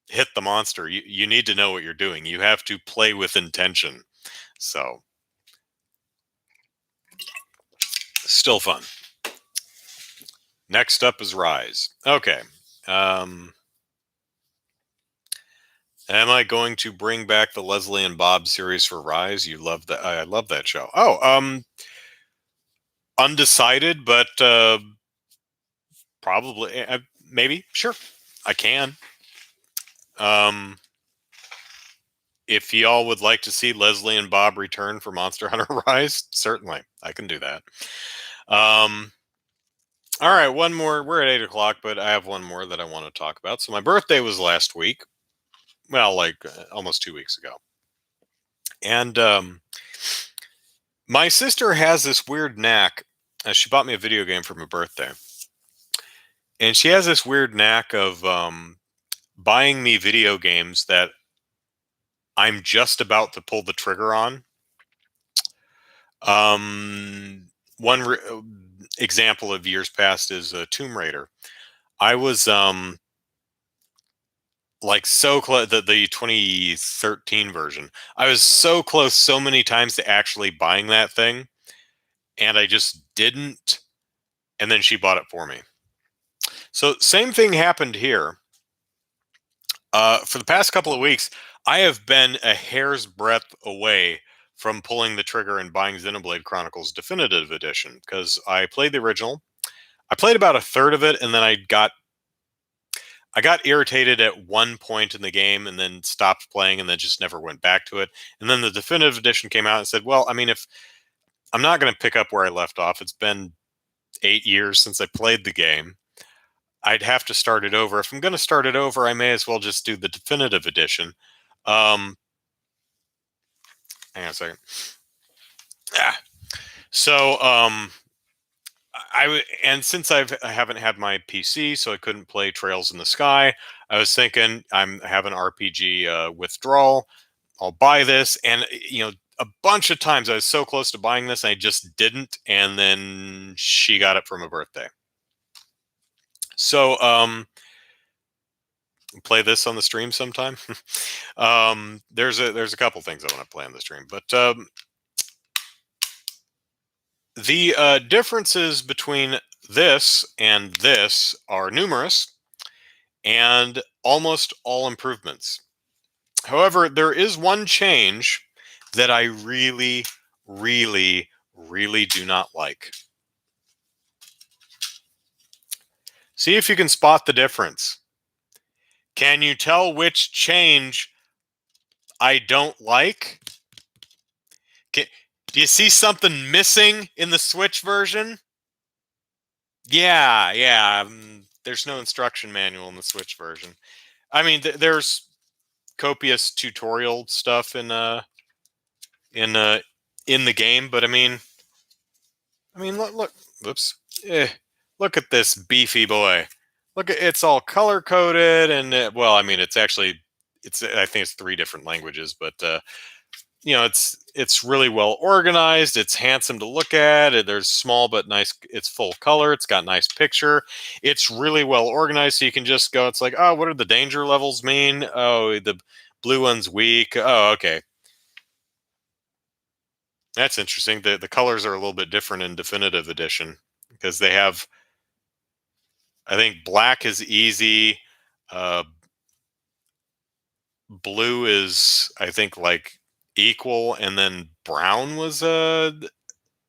hit the monster. You need to know what you're doing. You have to play with intention. So, still fun. Next up is Rise. Okay. Am I going to bring back the Leslie and Bob series for Rise? You love that. I love that show. Oh, undecided, but probably, maybe, sure, I can. If y'all would like to see Leslie and Bob return for Monster Hunter Rise, certainly I can do that. All right, one more. We're at 8 o'clock, but I have one more that I want to talk about. So my birthday was last week. Well, like almost 2 weeks ago, and my sister has this weird knack. She bought me a video game for my birthday, and she has this weird knack of buying me video games that I'm just about to pull the trigger on. One example of years past is Tomb Raider. I was like so close, the 2013 version. I was so close so many times to actually buying that thing. and I just didn't. And then she bought it for me. So same thing happened here. For the past couple of weeks, I have been a hair's breadth away from pulling the trigger and buying Xenoblade Chronicles Definitive Edition because I played the original. I played about a third of it, and then I got irritated at one point in the game, and then stopped playing, and then just never went back to it. And then the Definitive Edition came out and said, "Well, I mean, if I'm not going to pick up where I left off, it's been 8 years since I played the game. I'd have to start it over. If I'm going to start it over, I may as well just do the definitive edition." Um, Hang on a second. Ah. So, and since I haven't had my PC, so I couldn't play Trails in the Sky. I was thinking I'm having RPG withdrawal. I'll buy this, and a bunch of times I was so close to buying this, I just didn't, and then she got it for my birthday. So, play this on the stream sometime. There's a couple things I want to play on the stream, but the differences between this and this are numerous and almost all improvements. However, there is one change that I really, really, really do not like. See if you can spot the difference. Can you tell which change I don't like? Do you see something missing in the Switch version? Yeah. There's no instruction manual in the Switch version. I mean, there's copious tutorial stuff in in the game, but I mean, look, whoops, look at this beefy boy. Look at it's all color coded, and well, I mean, it's actually I think it's 3 different languages, but it's really well organized. It's handsome to look at. There's small but nice. It's full color. It's got nice picture. It's really well organized. So you can just go. It's like, oh, what do the danger levels mean? Oh, the blue one's weak. Oh, okay. That's interesting. The colors are a little bit different in Definitive Edition because they have. I think black is easy. Uh, Blue is, I think, like equal, and then brown was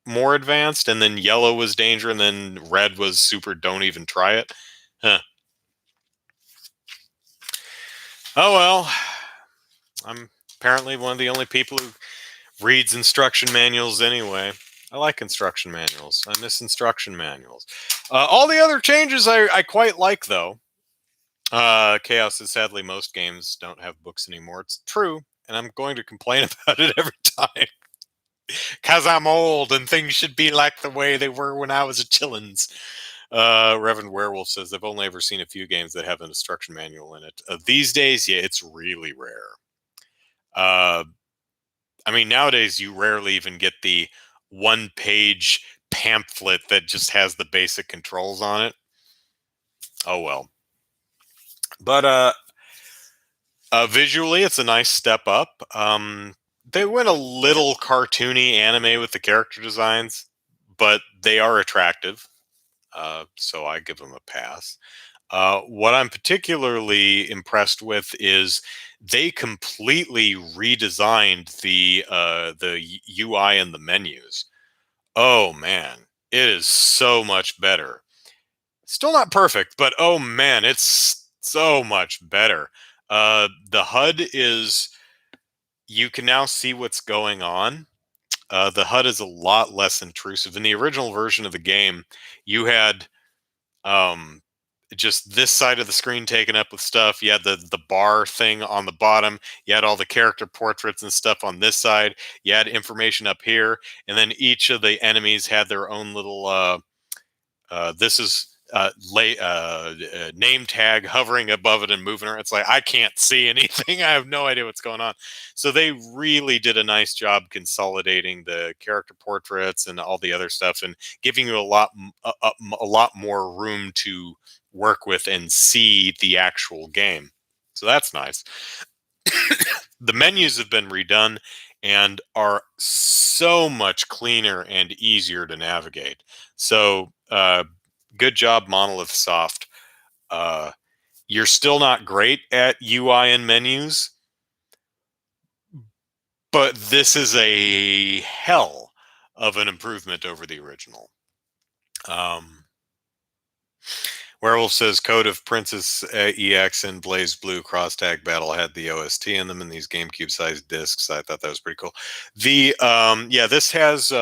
more advanced, and then yellow was danger, and then red was super don't even try it. Huh. Oh well. I'm apparently one of the only people who reads instruction manuals anyway. I like instruction manuals. I miss instruction manuals. All the other changes I quite like, though. Chaos is sadly most games don't have books anymore. It's true, and I'm going to complain about it every time. Because I'm old and things should be like the way they were when I was a chillins. Reverend Werewolf says they've only ever seen a few games that have an instruction manual in it. These days, yeah, it's really rare. Uh, I mean, nowadays you rarely even get the one-page pamphlet that just has the basic controls on it. Oh well. But visually, it's a nice step up. They went a little cartoony anime with the character designs, but they are attractive. So I give them a pass. What I'm particularly impressed with is they completely redesigned the UI and the menus. Oh man, it is so much better. Still not perfect, but oh man, it's so much better. The HUD is you can now see what's going on. The HUD is a lot less intrusive. In the original version of the game, you had um, just this side of the screen taken up with stuff. You had the bar thing on the bottom. You had all the character portraits and stuff on this side. You had information up here, and then each of the enemies had their own little. This is name tag hovering above it and moving around. It's like I can't see anything. I have no idea what's going on. So they really did a nice job consolidating the character portraits and all the other stuff, and giving you a lot more room to work with and see the actual game. So that's nice. The menus have been redone, and are so much cleaner and easier to navigate. So, good job, Monolith Soft. Uh, you're still not great at UI and menus, but this is a hell of an improvement over the original. Werewolf says Code of Princess EX and Blaze Blue Cross Tag Battle had the OST in them in these GameCube-sized discs. I thought that was pretty cool. The yeah, this has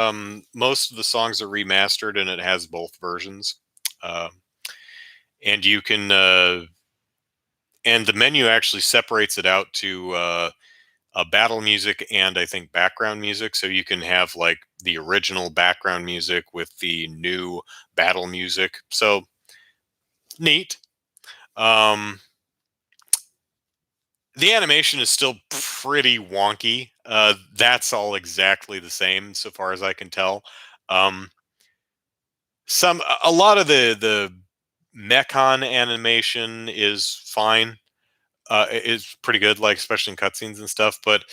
most of the songs are remastered, and it has both versions. Uh, and you can and the menu actually separates it out to battle music and I think background music. So you can have like the original background music with the new battle music. So neat. Um, the animation is still pretty wonky. That's all exactly the same so far as I can tell. Um, a lot of the mechon animation is fine. It's pretty good, like especially in cutscenes and stuff. But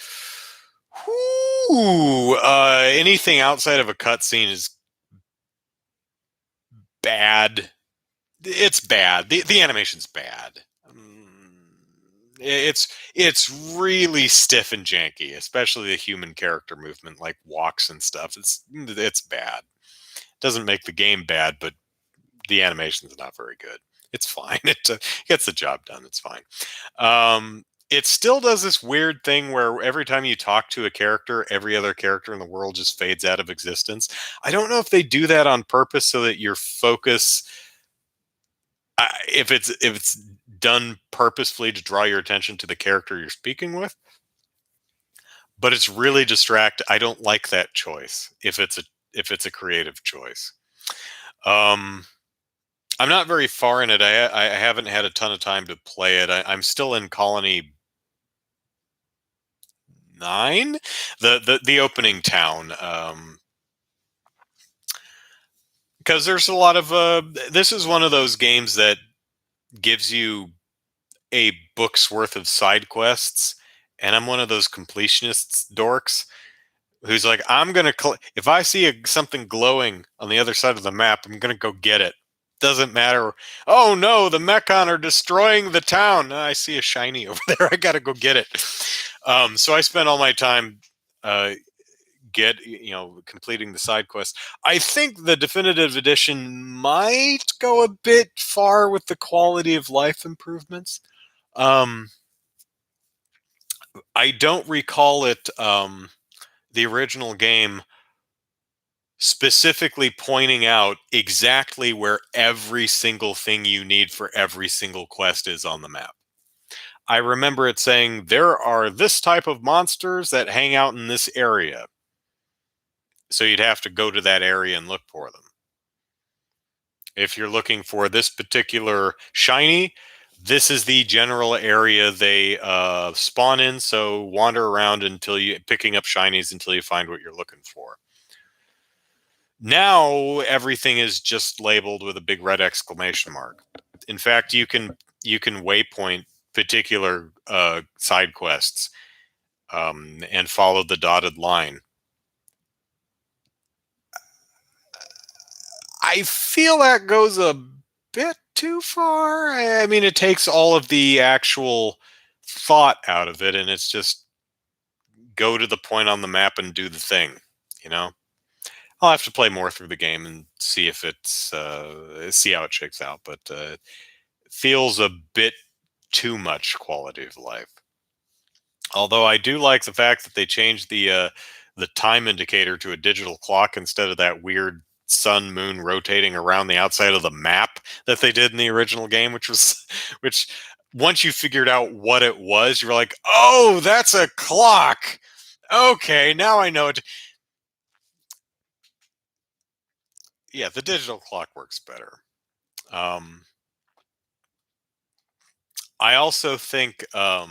anything outside of a cutscene is bad. It's bad. The animation's bad. It's really stiff and janky, especially the human character movement, like walks and stuff. It's bad. Doesn't make the game bad, but the animation's not very good. It's fine. It gets the job done. It's fine. It still does this weird thing where every time you talk to a character, every other character in the world just fades out of existence. I don't know if they do that on purpose so that your focus, if it's done purposefully to draw your attention to the character you're speaking with, but it's really distract. I don't like that choice if it's a creative choice. Um, I'm not very far in it. I haven't had a ton of time to play it. I'm still in Colony 9, the opening town. Because there's a lot of this is one of those games that gives you a book's worth of side quests, and I'm one of those completionists dorks who's like, I'm gonna if I see something glowing on the other side of the map, I'm gonna go get it. Doesn't matter. Oh no, the Mechon are destroying the town. I see a shiny over there. I gotta go get it. So I spent all my time uh, completing the side quest. I think the definitive edition might go a bit far with the quality of life improvements. Um, I don't recall it. The original game specifically pointing out exactly where every single thing you need for every single quest is on the map. I remember it saying there are this type of monsters that hang out in this area. So you'd have to go to that area and look for them. If you're looking for this particular shiny, this is the general area they spawn in. So wander around until you picking up shinies until you find what you're looking for. Now everything is just labeled with a big red exclamation mark. In fact, you can waypoint particular side quests and follow the dotted line. I feel that goes a bit too far. I mean, it takes all of the actual thought out of it, and it's just go to the point on the map and do the thing. You know, I'll have to play more through the game and see if it's see how it shakes out. But it feels a bit too much quality of life. Although I do like the fact that they changed the time indicator to a digital clock instead of that weird sun moon rotating around the outside of the map that they did in the original game, which once you figured out what it was, you were like, oh, that's a clock. Okay, now I know it. Yeah, the digital clock works better. Um, I also think I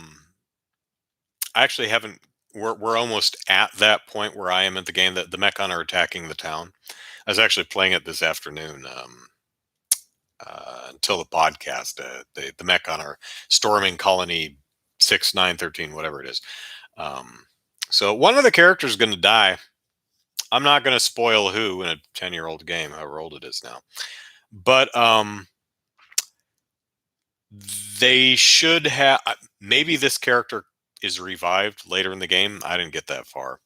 actually haven't. We're almost at that point where I am at the game that the Mechon are attacking the town. I was actually playing it this afternoon until the podcast. The Mechon are storming Colony 6, 9, 13, whatever it is. Um, So one of the characters is going to die. I'm not going to spoil who in a 10-year-old game, however old it is now. But they should have. Maybe this character is revived later in the game. I didn't get that far.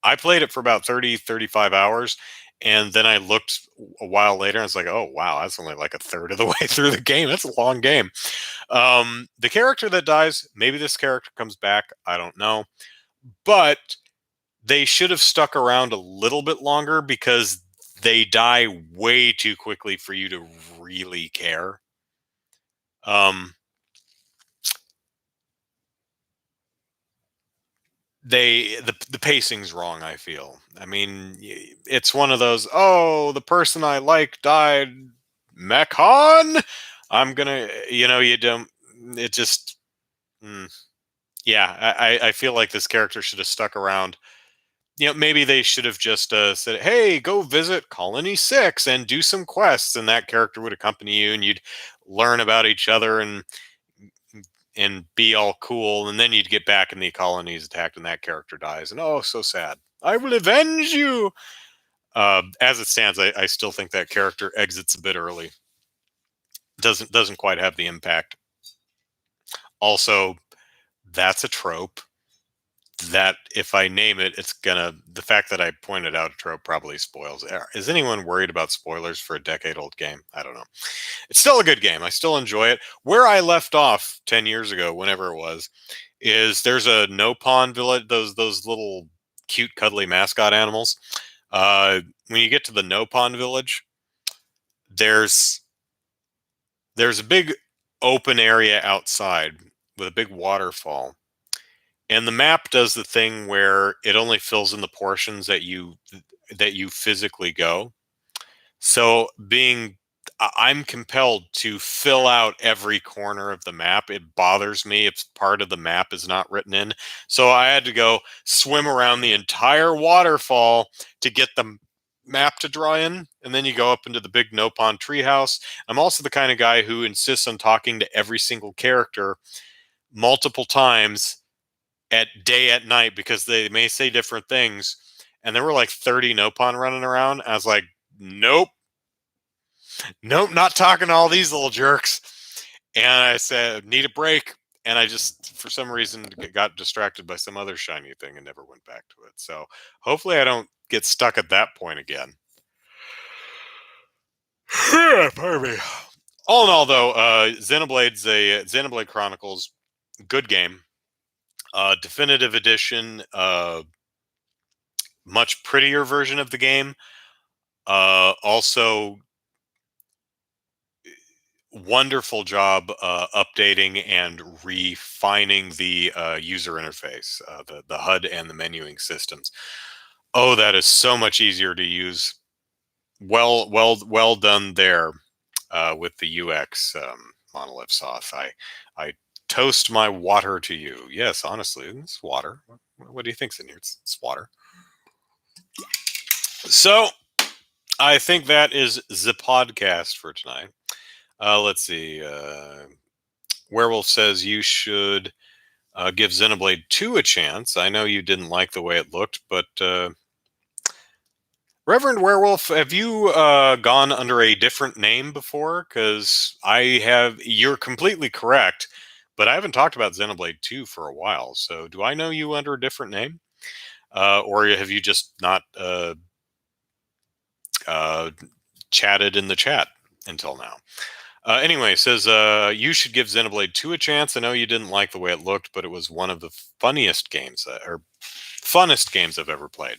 I played it for about 30, 35 hours. And then I looked a while later and I was like, oh, wow, that's only like a third of the way through the game. That's a long game. The character that dies, maybe this character comes back. I don't know. But they should have stuck around a little bit longer because they die way too quickly for you to really care. The pacing's wrong, I feel. I mean, it's one of those, oh, the person I like died, Mechon. I'm gonna, you don't. It just, yeah. I feel like this character should have stuck around. Maybe they should have just said, hey, go visit Colony 6 and do some quests, and that character would accompany you, and you'd learn about each other and be all cool, and then you'd get back and the colony is attacked and that character dies, and oh, so sad. I will avenge you. As it stands, I still think that character exits a bit early. Doesn't quite have the impact. Also, that's a trope that if I name it, it's gonna. The fact that I pointed out a trope probably spoils it. Is anyone worried about spoilers for a decade-old game? I don't know. It's still a good game. I still enjoy it. Where I left off 10 years ago, whenever it was, is there's a no pond village, those little cute cuddly mascot animals. When you get to the no pond village, there's there's a big open area outside with a big waterfall, and the map does the thing where it only fills in the portions that you physically go. So I'm compelled to fill out every corner of the map. It bothers me if part of the map is not written in. So I had to go swim around the entire waterfall to get the map to draw in. And then you go up into the big no pond treehouse. I'm also the kind of guy who insists on talking to every single character multiple times at night because they may say different things. And there were like 30 no pond running around. I was like, nope. Nope, not talking to all these little jerks. And I said, need a break. And I just, for some reason, got distracted by some other shiny thing and never went back to it. So hopefully I don't get stuck at that point again. Pardon me. All in all, though, Xenoblade Chronicles, good game. Definitive edition, much prettier version of the game. Also, wonderful job updating and refining the user interface, the HUD and the menuing systems. Oh, that is so much easier to use. Well done there with the UX, Monolith Soft. I toast my water to you. Yes, honestly, it's water. What do you think's in here? It's water. So I think that is the podcast for tonight. Let's see. Werewolf says you should give Xenoblade 2 a chance. I know you didn't like the way it looked, but Reverend Werewolf, have you gone under a different name before? Because I have. You're completely correct, but I haven't talked about Xenoblade 2 for a while. So do I know you under a different name? Or have you just not chatted in the chat until now? Anyway, says you should give Xenoblade 2 a chance. I know you didn't like the way it looked, but it was one of the funniest games or funnest games I've ever played.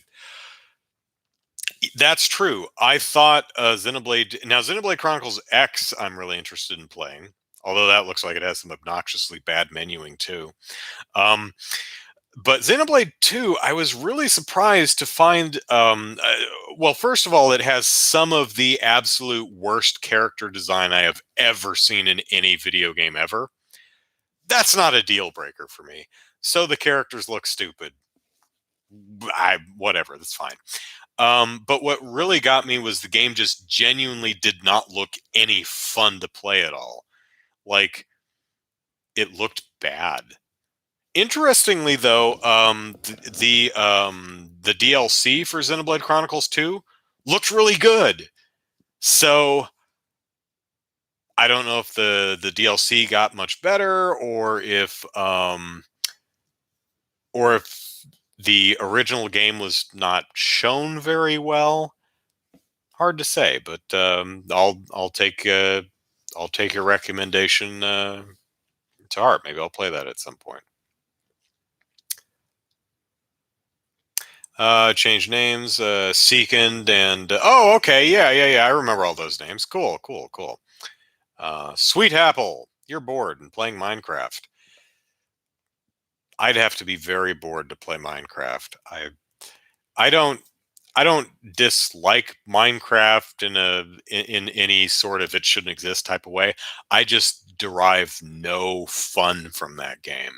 That's true. I thought Xenoblade Chronicles X, I'm really interested in playing, although that looks like it has some obnoxiously bad menuing too. But Xenoblade 2, I was really surprised to find. Well, first of all, it has some of the absolute worst character design I have ever seen in any video game ever. That's not a deal breaker for me. So the characters look stupid. Whatever, that's fine. But what really got me was the game just genuinely did not look any fun to play at all. Like, it looked bad. Interestingly, though, the DLC for Xenoblade Chronicles 2 looked really good. So I don't know if the DLC got much better, or if the original game was not shown very well. Hard to say, but I'll take your recommendation to heart. Maybe I'll play that at some point. Change names, Seekend, and oh, okay, yeah. I remember all those names. Cool. Sweet Apple, you're bored and playing Minecraft. I'd have to be very bored to play Minecraft. I don't I don't dislike Minecraft in any sort of it shouldn't exist type of way. I just derive no fun from that game.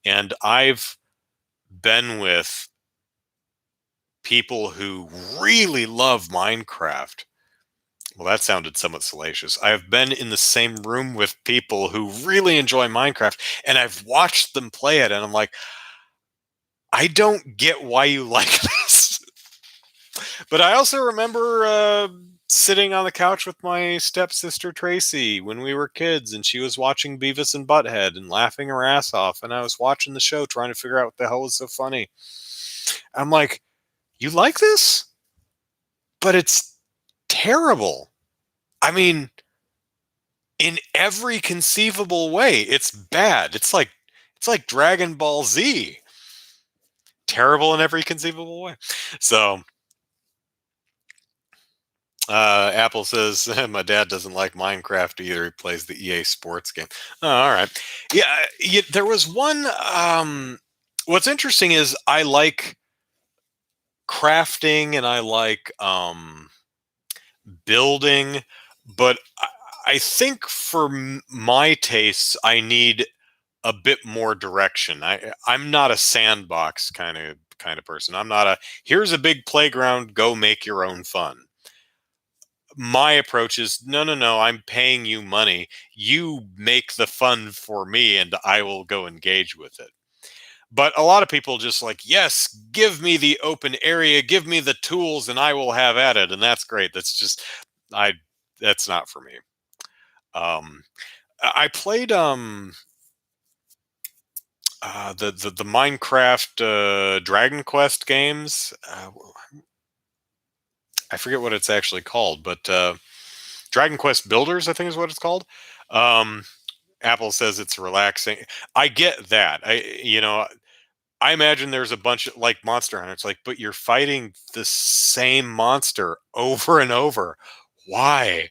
And I've been with people who really love Minecraft. Well, that sounded somewhat salacious. I've been in the same room with people who really enjoy Minecraft, and I've watched them play it, and I'm like, I don't get why you like this. But I also remember sitting on the couch with my stepsister Tracy when we were kids, and she was watching Beavis and Butthead and laughing her ass off, and I was watching the show trying to figure out what the hell was so funny. I'm like, you like this? But it's terrible. I mean, in every conceivable way, it's bad. It's like Dragon Ball Z. Terrible in every conceivable way. So Apple says my dad doesn't like Minecraft either. He plays the EA Sports game. Oh, all right. Yeah, there was one. What's interesting is I like crafting and I like building, but I think for my tastes, I need a bit more direction. I'm not a sandbox kind of person. I'm not a here's a big playground, go make your own fun. My approach is no, I'm paying you money. You make the fun for me and I will go engage with it. But a lot of people just like, yes, give me the open area, give me the tools and I will have at it, and that's great. I that's not for me. Um I played the Minecraft Dragon Quest games. I forget what it's actually called, but Dragon Quest Builders, I think is what it's called. Um, Apple says it's relaxing. I get that. I imagine there's a bunch of like Monster Hunter. It's like, but you're fighting the same monster over and over. Why?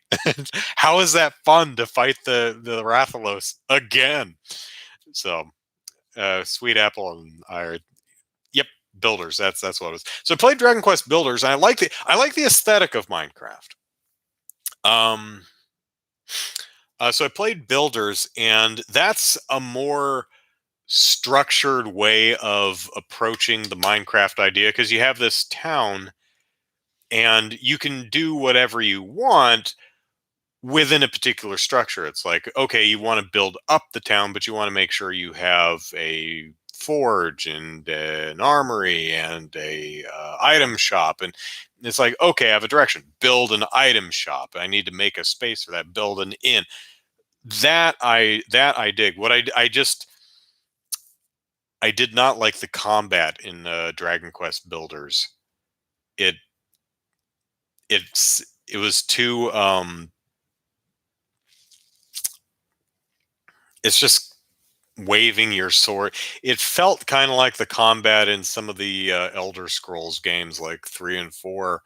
How is that fun to fight the Rathalos again? So, Sweet Apple and I are yep, Builders. That's what it was. So I played Dragon Quest Builders, and I like the aesthetic of Minecraft. Um, so I played Builders, and that's a more structured way of approaching the Minecraft idea because you have this town, and you can do whatever you want within a particular structure. It's like, okay, you want to build up the town, but you want to make sure you have a forge and an armory and a item shop. And it's like, okay, I have a direction. Build an item shop. I need to make a space for that. Build an inn. That I dig. What I just I did not like the combat in Dragon Quest Builders. It it was too it's just waving your sword. It felt kind of like the combat in some of the Elder Scrolls games, like 3 and 4,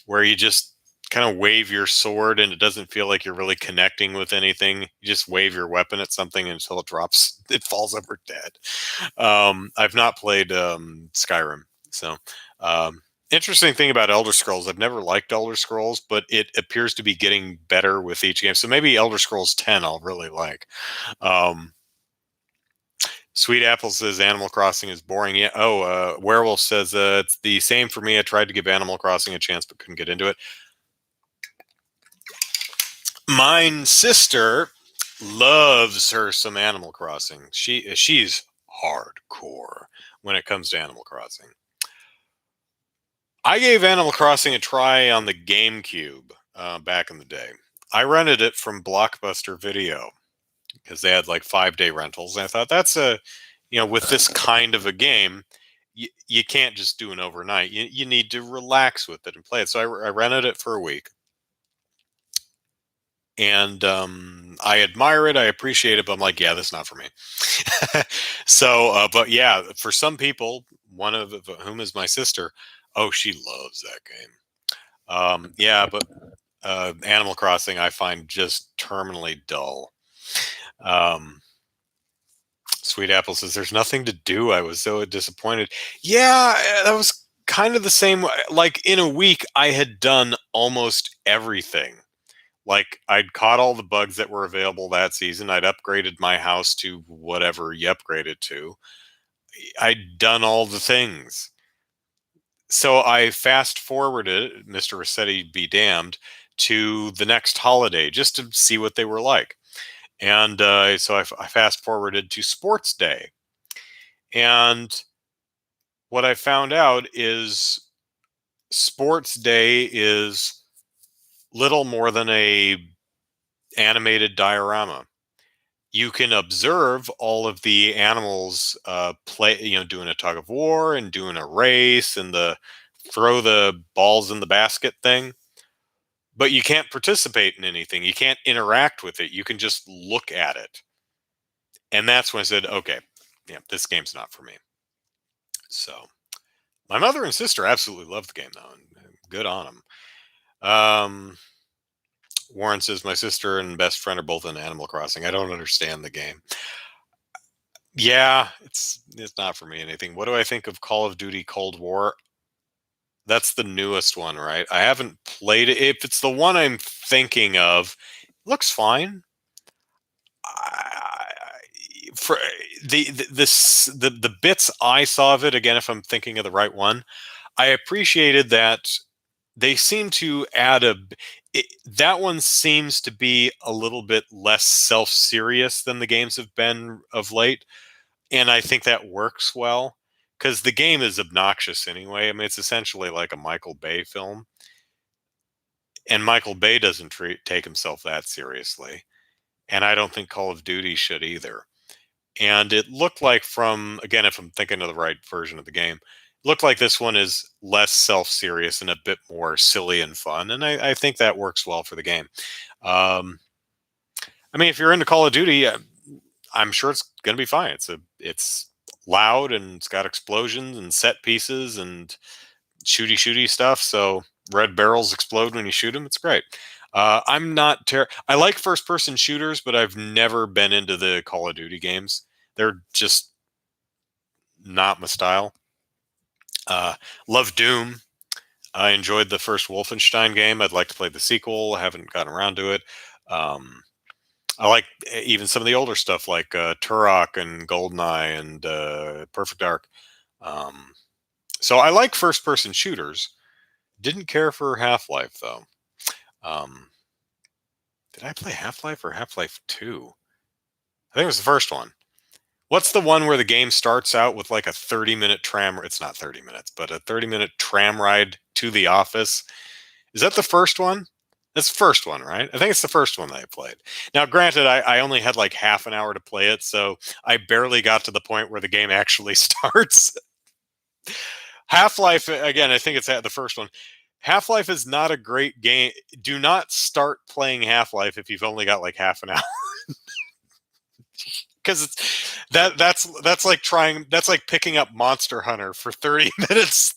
where you just kind of wave your sword and it doesn't feel like you're really connecting with anything. You just wave your weapon at something until it drops, it falls over dead. I've not played Skyrim, so interesting thing about Elder Scrolls. I've never liked Elder Scrolls, but it appears to be getting better with each game. So maybe Elder Scrolls 10 I'll really like. Um, Sweet Apple says Animal Crossing is boring. Yeah. Oh, Werewolf says it's the same for me. I tried to give Animal Crossing a chance, but couldn't get into it. Mine sister loves her some Animal Crossing. She's hardcore when it comes to Animal Crossing. I gave Animal Crossing a try on the GameCube back in the day. I rented it from Blockbuster Video because they had like 5-day rentals. And I thought that's with this kind of a game, you can't just do an overnight. You need to relax with it and play it. So I rented it for a week. And I admire it. I appreciate it. But I'm like, yeah, that's not for me. So, but yeah, for some people, one of whom is my sister, oh, she loves that game. Yeah, but Animal Crossing I find just terminally dull. Sweet Apple says there's nothing to do. I was so disappointed. Yeah, that was kind of the same. Like in a week, I had done almost everything. Like I'd caught all the bugs that were available that season. I'd upgraded my house to whatever you upgrade it to. I'd done all the things. So I fast forwarded, Mr. Rossetti be damned, to the next holiday just to see what they were like. And so I fast forwarded to Sports Day. And what I found out is Sports Day is little more than a animated diorama. You can observe all of the animals play, doing a tug of war and doing a race and the throw the balls in the basket thing. But you can't participate in anything. You can't interact with it. You can just look at it. And that's when I said, okay, yeah, this game's not for me. So my mother and sister absolutely love the game, though, and good on them. Warren says my sister and best friend are both in Animal Crossing. I don't understand the game. Yeah, it's not for me anything. What do I think of Call of Duty Cold War? That's the newest one, right? I haven't played it. If it's the one I'm thinking of, looks fine. For the bits I saw of it, again, if I'm thinking of the right one, I appreciated that they seem to add that one seems to be a little bit less self-serious than the games have been of late, and I think that works well because the game is obnoxious anyway. I mean, it's essentially like a Michael Bay film, and Michael Bay doesn't take himself that seriously, and I don't think Call of Duty should either. And it looked like again, if I'm thinking of the right version of the game, looked like this one is less self-serious and a bit more silly and fun. And I think that works well for the game. Um, I mean, if you're into Call of Duty, I'm sure it's going to be fine. It's loud and it's got explosions and set pieces and shooty stuff. So red barrels explode when you shoot them. It's great. I'm not I like first person shooters, but I've never been into the Call of Duty games. They're just not my style. Love Doom. I enjoyed the first Wolfenstein game. I'd like to play the sequel. I haven't gotten around to it. I like even some of the older stuff like Turok and Goldeneye and Perfect Dark. So I like first person shooters. Didn't care for Half-Life though. Did I play Half-Life or Half-Life 2? I think it was the first one. What's the one where the game starts out with like a 30-minute tram? It's not 30 minutes, but a 30-minute tram ride to the office. Is that the first one? That's the first one, right? I think it's the first one that I played. Now, granted, I only had like half an hour to play it, so I barely got to the point where the game actually starts. Half-Life, again, I think it's the first one. Half-Life is not a great game. Do not start playing Half-Life if you've only got like half an hour. Because that's like picking up Monster Hunter for 30 minutes.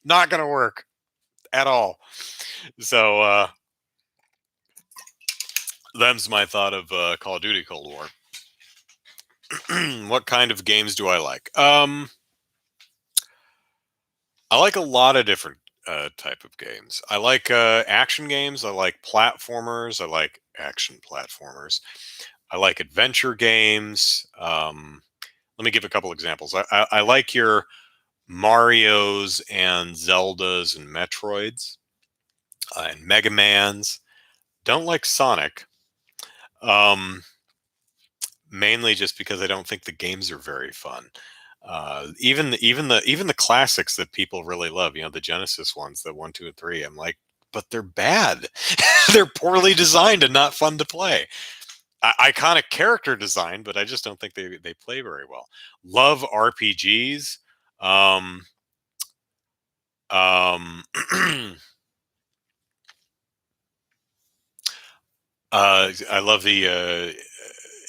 Not gonna work at all. So them's my thought of Call of Duty Cold War. What kind of games do I like? I like a lot of different type of games. I like action games. I like platformers. I like action platformers. I like adventure games. Let me give a couple examples. I like your Marios and Zeldas and Metroids and Mega Mans. Don't like Sonic. Um, mainly just because I don't think the games are very fun. Even the classics that people really love, the Genesis ones, the 1, 2, and 3. I'm like, but they're bad. They're poorly designed and not fun to play. Iconic character design, but I just don't think they play very well. Love RPGs. Um, um, I love the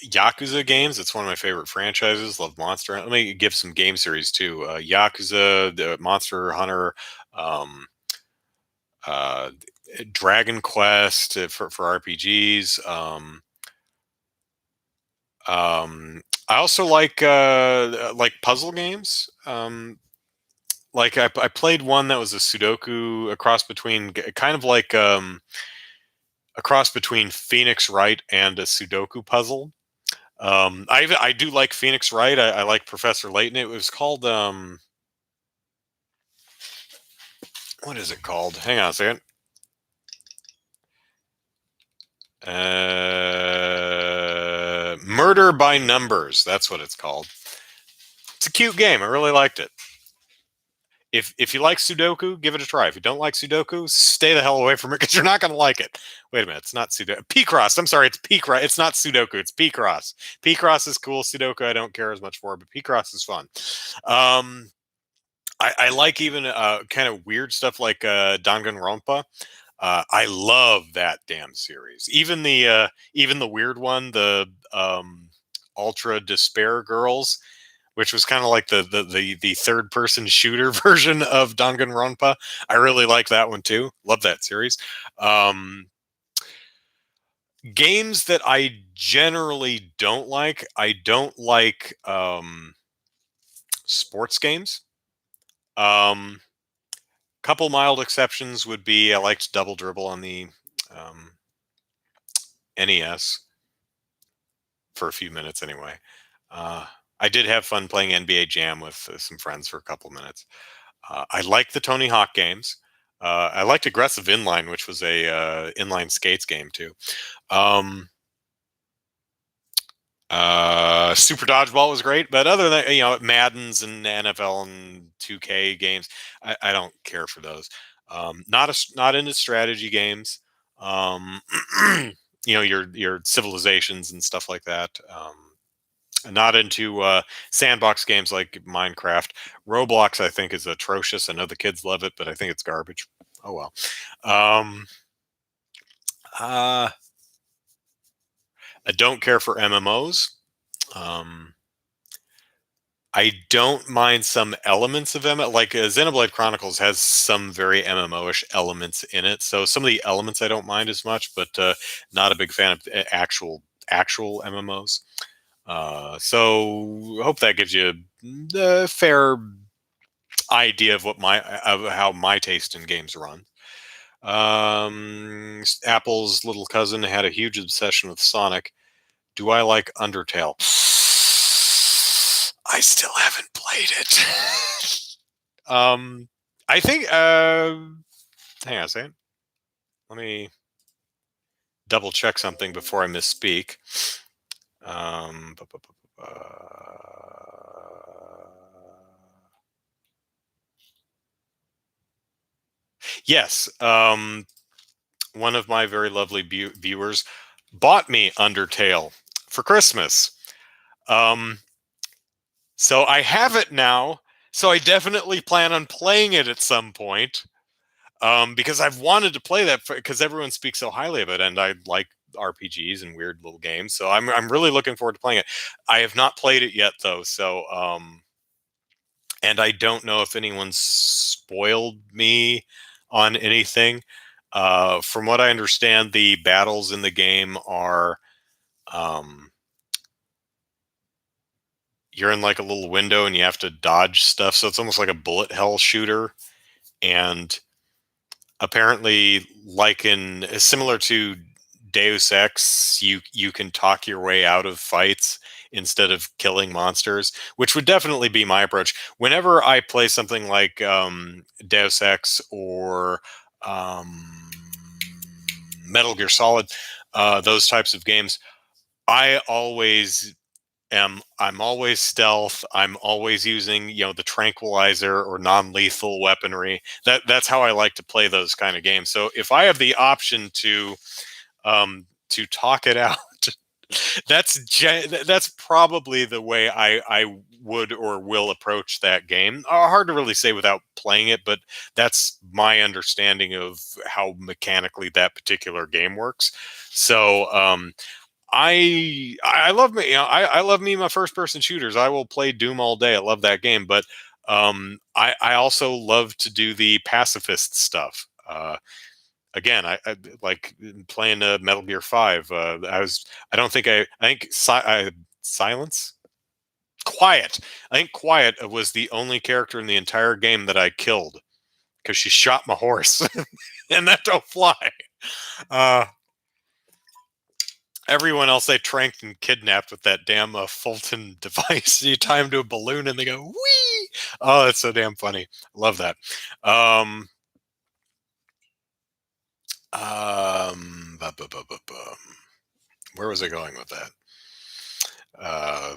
Yakuza games. It's one of my favorite franchises. Love Monster. Let me give some game series too. Yakuza, the Monster Hunter, um, uh, Dragon Quest for RPGs. I also like puzzle games. Like I played one that was a Sudoku, a cross between kind of like a cross between Phoenix Wright and a Sudoku puzzle. I do like Phoenix Wright. I like Professor Layton. It was called what is it called? Hang on a second. Murder by Numbers. That's what it's called. It's a cute game. I really liked it. If you like Sudoku, give it a try. If you don't like Sudoku, stay the hell away from it because you're not going to like it. Wait a minute, it's not Sudoku. P-Cross. I'm sorry, it's P-Cross. It's not Sudoku. It's P-Cross. P-Cross is cool. Sudoku I don't care as much for, but P-Cross is fun. Um, I like even kind of weird stuff like Danganronpa. I love that damn series. Even the weird one, the Ultra Despair Girls, which was kind of like the third person shooter version of Danganronpa. I really like that one too. Love that series. Um, Games that I generally don't like. I don't like sports games. Um, Couple mild exceptions would be I liked Double Dribble on the um, NES for a few minutes anyway. Uh, I did have fun playing NBA Jam with some friends for a couple minutes. I like the Tony Hawk games. I liked Aggressive Inline, which was a inline skates game too. Um, Super Dodgeball was great, but other than that, Madden's and NFL and 2K games, I don't care for those. Not into strategy games. Um, your civilizations and stuff like that. Not into sandbox games like Minecraft. Roblox, I think, is atrocious. I know the kids love it, but I think it's garbage. Oh well. Um, uh, I don't care for MMOs. Um, I don't mind some elements of MMO. Like Xenoblade Chronicles has some very MMO-ish elements in it. So some of the elements I don't mind as much, but not a big fan of actual MMOs. So hope that gives you a fair idea of how my taste in games run. Apple's little cousin had a huge obsession with Sonic. Do I like Undertale? I still haven't played it. I think. Hang on a second. Let me double check something before I misspeak. Um, bu- bu- bu- bu- yes. One of my very lovely viewers bought me Undertale for Christmas. Um, so I have it now. So I definitely plan on playing it at some point. Because I've wanted to play that because everyone speaks so highly of it, and I like RPGs and weird little games. So I'm really looking forward to playing it. I have not played it yet though, so and I don't know if anyone's spoiled me on anything. From what I understand, the battles in the game are um, you're in like a little window and you have to dodge stuff. So it's almost like a bullet hell shooter. And apparently, like in similar to Deus Ex, you can talk your way out of fights instead of killing monsters, which would definitely be my approach. Whenever I play something like Deus Ex or um, Metal Gear Solid, those types of games, I always I'm always stealth. I'm always using, the tranquilizer or non-lethal weaponry. That's how I like to play those kind of games. So if I have the option to talk it out, that's probably the way I would or will approach that game. Hard to really say without playing it, but that's my understanding of how mechanically that particular game works. So I love me, I love me my first person shooters. I will play Doom all day. I love that game, but I also love to do the pacifist stuff. Again, I like playing Metal Gear 5. I don't think I think Silence, Quiet. I think Quiet was the only character in the entire game that I killed because she shot my horse, and that don't fly. Uh, Everyone else they tranked and kidnapped with that damn Fulton device. You tie them to a balloon and they go wee. Oh, that's so damn funny. Love that. Um, where was I going with that? Uh,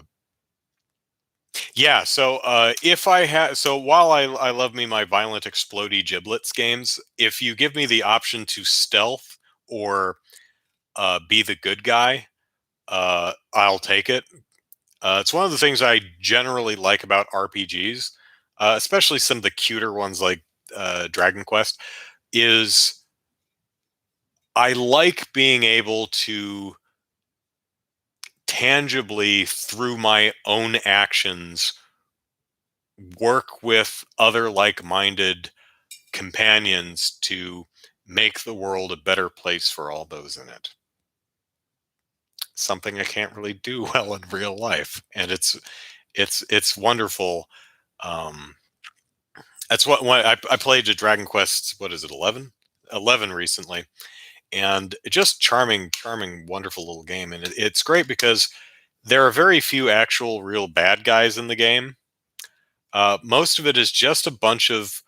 yeah. So if I had, so while I love me my violent explodey giblets games, if you give me the option to stealth or be the good guy, I'll take it. It's one of the things I generally like about RPGs, especially some of the cuter ones like Dragon Quest, is I like being able to tangibly, through my own actions, work with other like minded companions to make the world a better place for all those in it. Something I can't really do well in real life, and it's wonderful. Um, That's what when I played a Dragon Quest. What is it? 11, 11 recently, and just charming, wonderful little game. And it's great because there are very few actual real bad guys in the game. Most of it is just a bunch of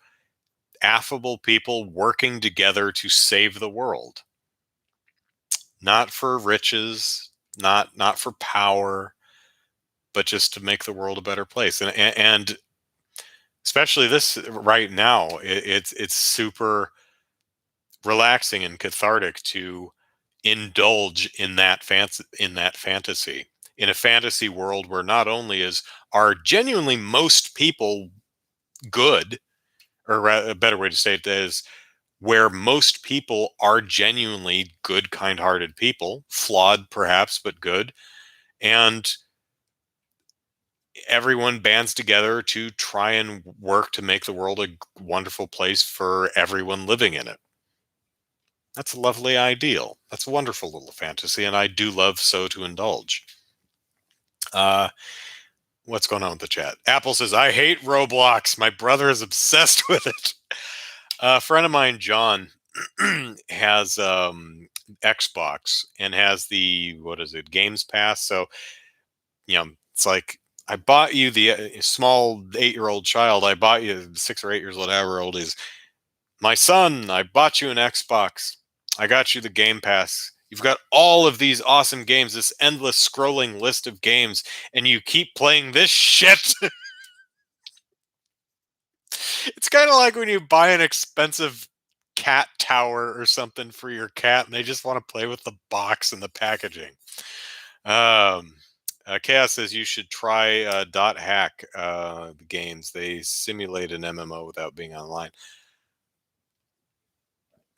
affable people working together to save the world, not for riches, not for power, but just to make the world a better place. And especially this right now, it's super relaxing and cathartic to indulge in that fantasy, in a fantasy world where not only are genuinely most people good, or a better way to say it is where most people are genuinely good, kind-hearted people, flawed perhaps but good, and everyone bands together to try and work to make the world a wonderful place for everyone living in it. That's a lovely ideal. That's a wonderful little fantasy, and I do love so to indulge. Uh, what's going on with the chat? Apple says, I hate Roblox. My brother is obsessed with it. A friend of mine, John, has Xbox and has the, what is it, Games Pass. So, it's like, I bought you the small 8-year-old child. I bought you 6 or 8 years old, however old is. My son, I bought you an Xbox. I got you the Game Pass. You've got all of these awesome games, this endless scrolling list of games, and you keep playing this shit. It's kind of like when you buy an expensive cat tower or something for your cat and they just want to play with the box and the packaging. Um, Chaos says you should try Dot Hack games. They simulate an MMO without being online.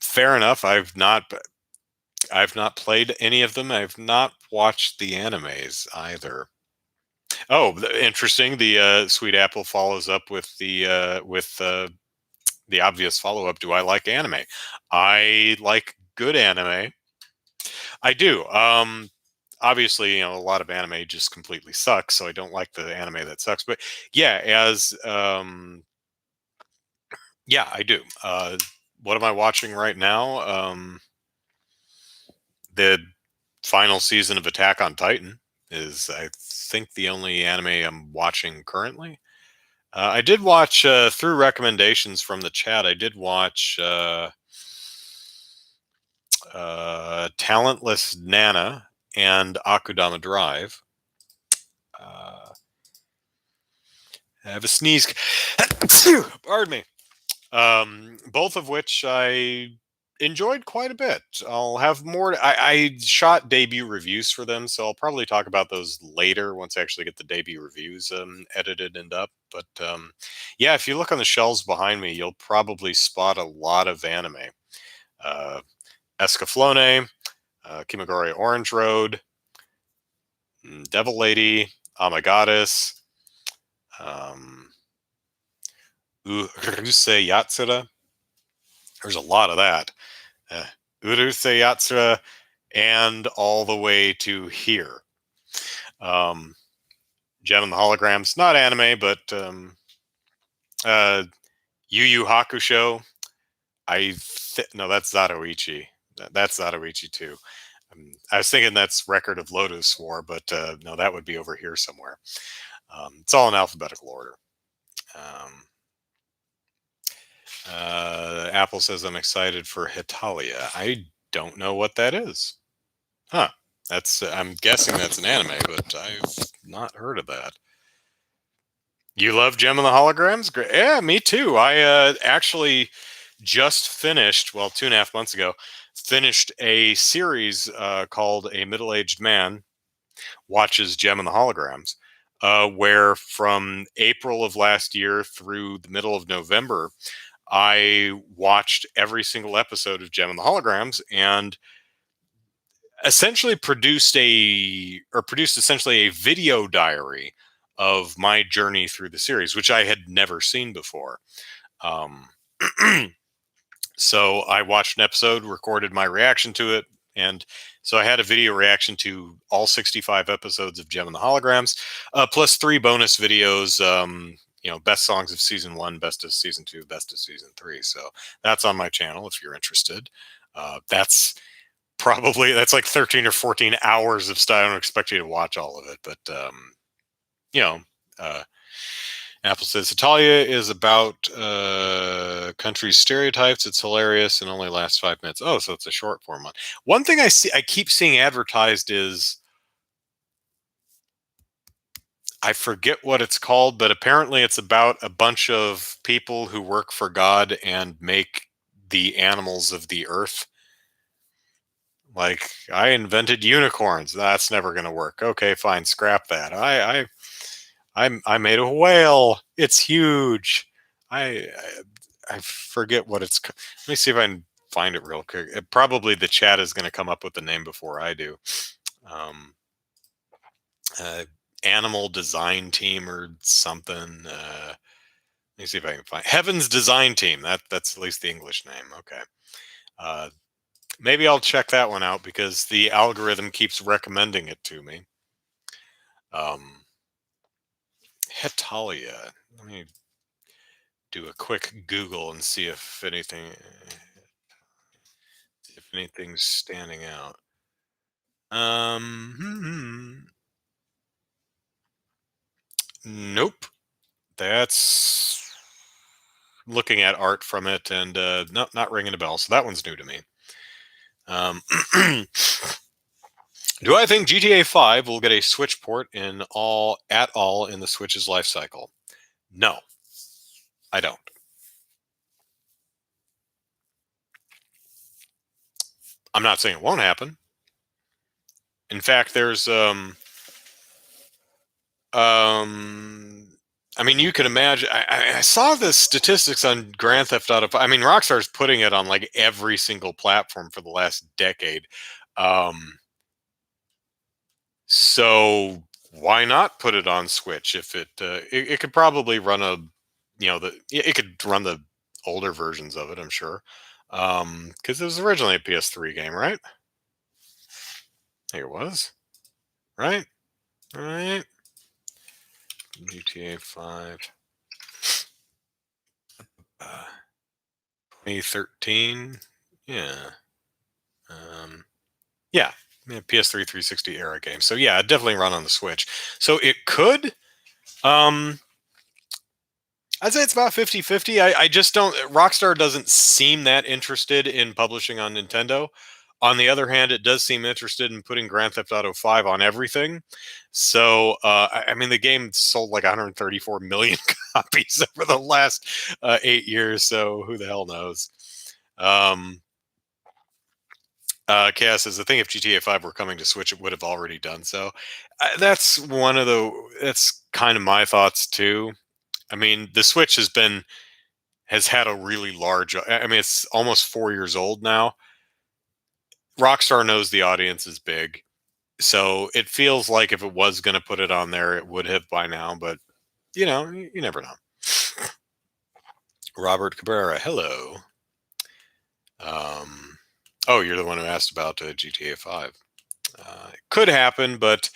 Fair enough. I've not played any of them. I've not watched the animes either. Oh, interesting. The Sweet Apple follows up with the obvious follow up. Do I like anime? I like good anime. I do. Obviously, a lot of anime just completely sucks, so I don't like the anime that sucks. But yeah, yeah, I do. What am I watching right now? The final season of Attack on Titan is, I think, the only anime I'm watching currently. I did watch through recommendations from the chat. I did watch Talentless Nana and Akudama Drive. I have a sneeze. Pardon me. Both of which I enjoyed quite a bit. I'll have more. I shot debut reviews for them, so I'll probably talk about those later once I actually get the debut reviews edited and up. But yeah, if you look on the shelves behind me, you'll probably spot a lot of anime. Uh, Escaflowne, Kimagure Orange Road, Devil Lady, Amagoddess, um, Urusei Yatsura. There's a lot of that. Uh, Urusei Yatsura and all the way to here. Gem and the Holograms, not anime, but Yu Yu Hakusho. No, that's Zatoichi. That's Zatoichi too. I was thinking that's Record of Lotus War, but no, that would be over here somewhere. It's all in alphabetical order. Apple says I'm excited for Hetalia. I don't know what that is. Huh. I'm guessing that's an anime, but I've not heard of that. You love Gem and the Holograms? Great. Yeah, me too. I actually just finished, well, 2.5 months ago, finished a series called A Middle-Aged Man Watches Gem and the Holograms, where from April of last year through the middle of November, I watched every single episode of Gem and the Holograms and essentially produced essentially a video diary of my journey through the series, which I had never seen before. So I watched an episode, recorded my reaction to it, and so I had a video reaction to all 65 episodes of Gem and the Holograms, plus 3 bonus videos. Best songs of season 1, best of season 2, best of season 3. So that's on my channel if you're interested. That's like 13 or 14 hours of stuff. I don't expect you to watch all of it, but Apple says Italia is about country stereotypes. It's hilarious and only lasts 5 minutes. Oh, so it's a short form one. One thing I keep seeing advertised is, I forget what it's called, but apparently it's about a bunch of people who work for God and make the animals of the earth. Like, I invented unicorns. That's never going to work. Okay, fine, scrap that. I made a whale. It's huge. I forget what it's. Let me see if I can find it real quick. Probably the chat is going to come up with the name before I do. Animal design team or something. Let me see if I can find Heaven's Design Team. That's at least the English name. Okay. Maybe I'll check that one out because the algorithm keeps recommending it to me. Hetalia. Let me do a quick Google and see if anything's standing out. Nope. That's looking at art from it and not ringing a bell. So that one's new to me. Do I think GTA 5 will get a Switch port at all in the Switch's life cycle? No, I don't. I'm not saying it won't happen. In fact, there's I mean, you can imagine. I saw the statistics on Grand Theft Auto. I mean, Rockstar's putting it on like every single platform for the last decade. So why not put it on Switch? If it could probably run it could run the older versions of it. I'm sure, because it was originally a PS3 game, right? I think it was, right? Right. GTA 5. 2013. Yeah. Yeah. PS3 360 era game. So yeah, it definitely run on the Switch. So it could. I'd say it's about 50-50. I just don't. Rockstar doesn't seem that interested in publishing on Nintendo. On the other hand, it does seem interested in putting Grand Theft Auto 5 on everything. So, I mean, the game sold like 134 million copies over the last 8 years. So, who the hell knows? Um, Chaos says the thing if GTA 5 were coming to Switch, it would have already done so. That's one of the. That's kind of my thoughts too. I mean, the Switch has had a really large. I mean, it's almost 4 years old now. Rockstar knows the audience is big, so it feels like if it was going to put it on there, it would have by now. But you never know. Robert Cabrera, hello. Um, oh, you're the one who asked about GTA 5. It could happen, but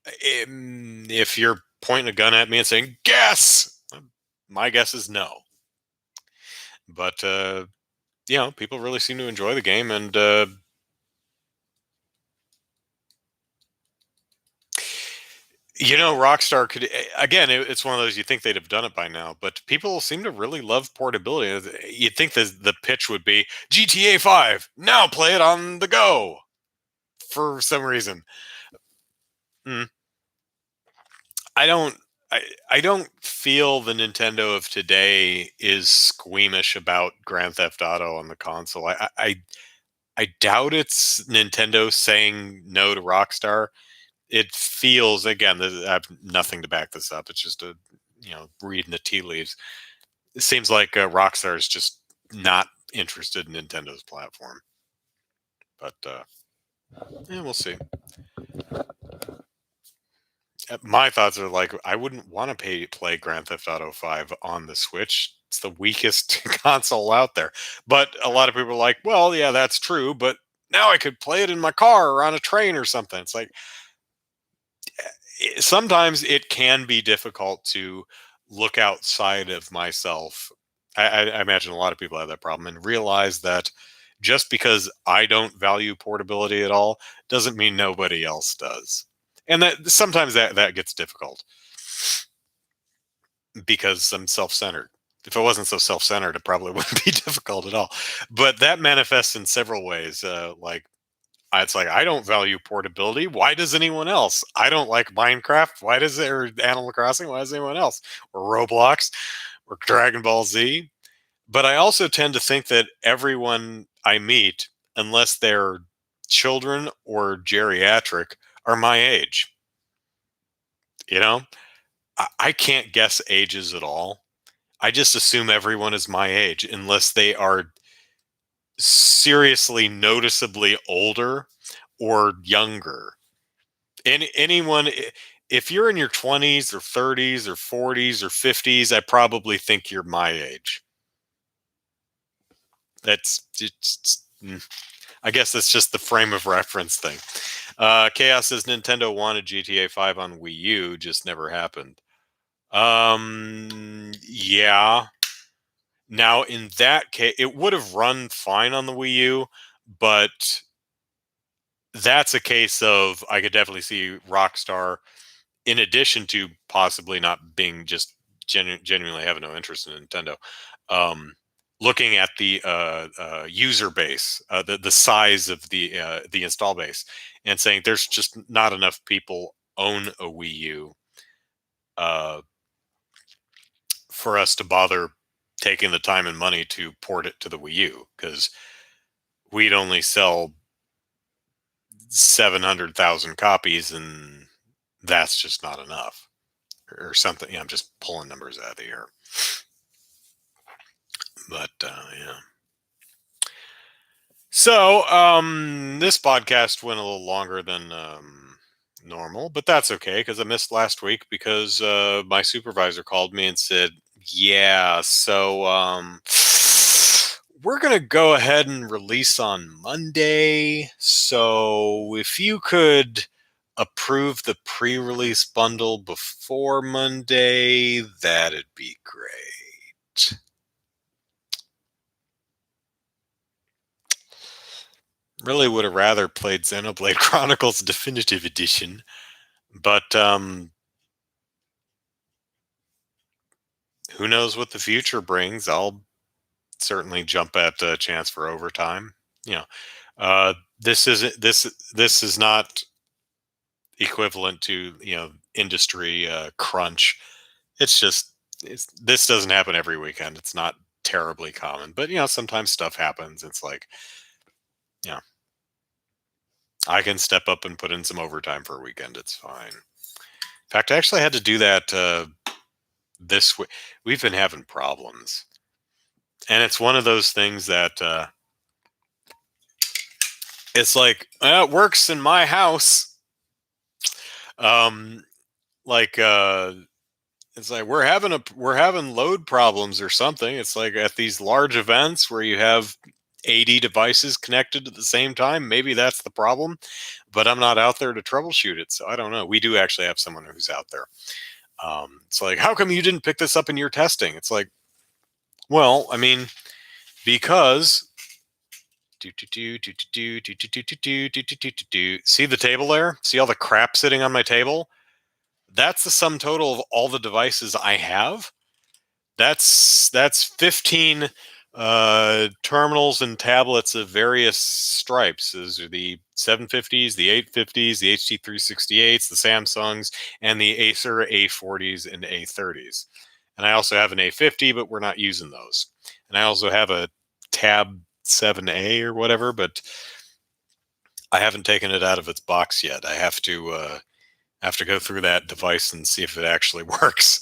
if you're pointing a gun at me and saying guess, my guess is no. But people really seem to enjoy the game, and Rockstar could again. It's one of those you think they'd have done it by now, but people seem to really love portability. You'd think the pitch would be GTA 5 now, play it on the go for some reason. Mm, I don't. I don't feel the Nintendo of today is squeamish about Grand Theft Auto on the console. I doubt it's Nintendo saying no to Rockstar. It feels again. I have nothing to back this up. It's just a reading the tea leaves. It seems like Rockstar is just not interested in Nintendo's platform. But yeah, we'll see. My thoughts are like I wouldn't want to play Grand Theft Auto 5 on the Switch. It's the weakest console out there. But a lot of people are like, well, yeah, that's true, but now I could play it in my car or on a train or something. It's like sometimes it can be difficult to look outside of myself. I imagine a lot of people have that problem and realize that just because I don't value portability at all doesn't mean nobody else does. And that sometimes that gets difficult because I'm self-centered. If I wasn't so self-centered, it probably wouldn't be difficult at all. But that manifests in several ways. It's like I don't value portability. Why does anyone else? I don't like Minecraft. Why does there Animal Crossing? Why does anyone else? Or Roblox or Dragon Ball Z? But I also tend to think that everyone I meet, unless they're children or geriatric, are my age. You know, I can't guess ages at all. I just assume everyone is my age unless they are seriously noticeably older or younger. Anyone, if you're in your 20s or 30s or 40s or 50s, I probably think you're my age. I guess that's just the frame of reference thing. Chaos says Nintendo wanted GTA 5 on Wii U, just never happened. Yeah. Now, in that case, it would have run fine on the Wii U, but that's a case of I could definitely see Rockstar, in addition to possibly not being just genuinely having no interest in Nintendo, um, looking at the user base, the size of the install base, and saying there's just not enough people own a Wii U uh, for us to bother taking the time and money to port it to the Wii U because we'd only sell 700,000 copies, and that's just not enough, or something. I'm just pulling numbers out of the air, but yeah. So this podcast went a little longer than normal, but that's okay because I missed last week because my supervisor called me and said, "Yeah, so we're gonna go ahead and release on Monday. So if you could approve the pre-release bundle before Monday, that'd be great." Really would have rather played Xenoblade Chronicles Definitive Edition, but who knows what the future brings? I'll certainly jump at a chance for overtime. You know, This isn't this is not equivalent to industry crunch. It's just this doesn't happen every weekend. It's not terribly common, but sometimes stuff happens. It's like you know I can step up and put in some overtime for a weekend. It's fine. In fact, I actually had to do that this week. We've been having problems, and it's one of those things that it's like it works in my house. Um, like it's like we're having load problems or something. It's like at these large events where you have 80 devices connected at the same time. Maybe that's the problem, but I'm not out there to troubleshoot it, so I don't know. We do actually have someone who's out there. It's like, how come you didn't pick this up in your testing? It's like, well, I mean, because see the table there? See all the crap sitting on my table? That's the sum total of all the devices I have. That's 15 terminals and tablets of various stripes. Those are the 750s, the 850s, the HT368s, the Samsungs, and the Acer A40s and A30s. And I also have an A50, but we're not using those. And I also have a Tab 7A or whatever, but I haven't taken it out of its box yet. I have to go through that device and see if it actually works.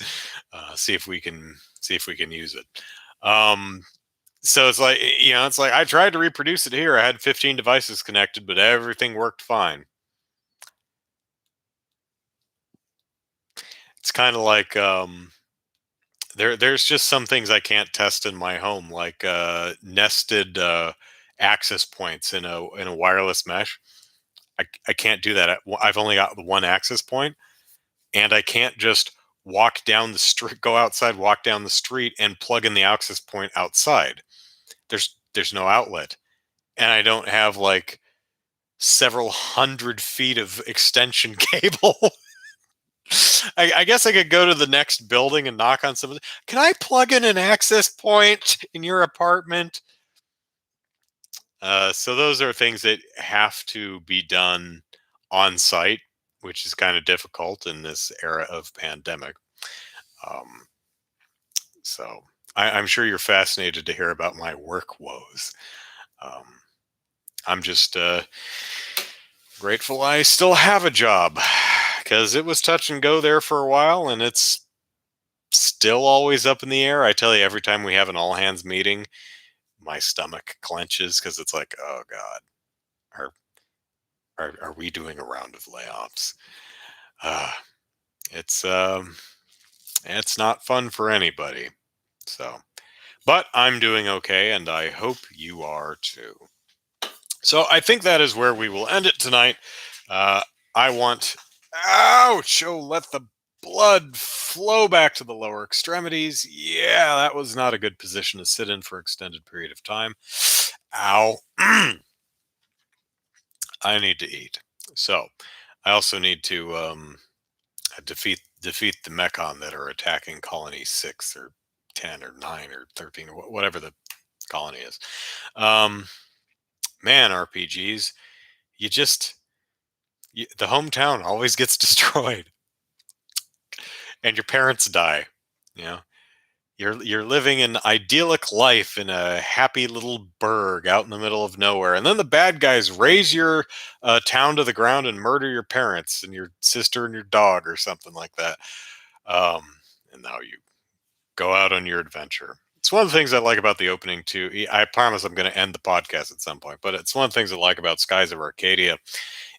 See if we can use it. So it's like it's like I tried to reproduce it here. I had 15 devices connected, but everything worked fine. It's kind of like there's just some things I can't test in my home, like nested access points in a wireless mesh. I can't do that. I've only got the one access point, and I can't just walk down the street, go outside, walk down the street, and plug in the access point outside. There's no outlet, and I don't have like several hundred feet of extension cable. I guess I could go to the next building and knock on something. Can I plug in an access point in your apartment? So those are things that have to be done on site, which is kind of difficult in this era of pandemic. Um, so I'm sure you're fascinated to hear about my work woes. Um, I'm just grateful I still have a job because it was touch and go there for a while, and it's still always up in the air. I tell you, every time we have an all hands meeting, my stomach clenches because it's like, oh God, are, are we doing a round of layoffs? Uh, it's it's not fun for anybody. So, but I'm doing okay, and I hope you are too. So I think that is where we will end it tonight. Uh, I want, ouch! Oh, let the blood flow back to the lower extremities. Yeah, that was not a good position to sit in for an extended period of time. Ow. I need to eat. So I also need to defeat the Mechon that are attacking Colony 6 or 10 or 9 or 13 or whatever the colony is. Man, RPGs, you just the hometown always gets destroyed, and your parents die. You know, you're living an idyllic life in a happy little burg out in the middle of nowhere, and then the bad guys raise your town to the ground and murder your parents and your sister and your dog or something like that. And now you go out on your adventure. It's one of the things I like about the opening too. I promise I'm going to end the podcast at some point, but it's one of the things I like about Skies of Arcadia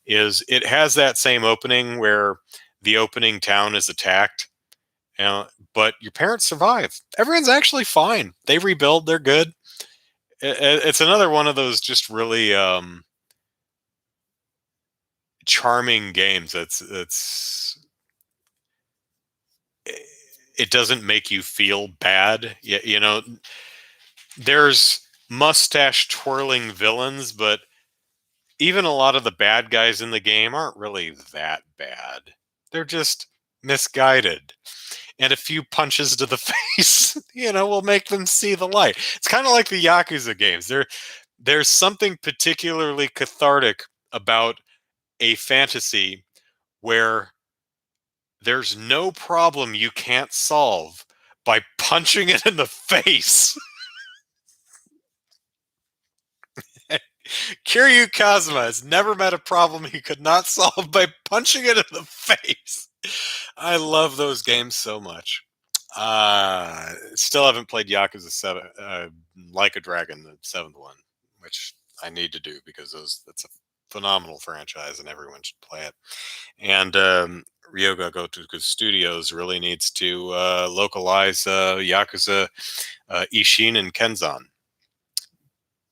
is it has that same opening where the opening town is attacked, but your parents survive. Everyone's actually fine. They rebuild. They're good. It's another one of those just really charming games. It doesn't make you feel bad. There's mustache twirling villains, but even a lot of the bad guys in the game aren't really that bad. They're just misguided. And a few punches to the face, will make them see the light. It's kind of like the Yakuza games. there's something particularly cathartic about a fantasy where there's no problem you can't solve by punching it in the face. Kiryu Kazuma has never met a problem he could not solve by punching it in the face. I love those games so much. Still haven't played Yakuza 7, Like a Dragon, the seventh one, which I need to do because that's a phenomenal franchise and everyone should play it. And Ryoga Gotoku Studios really needs to localize Yakuza Ishin and Kenzan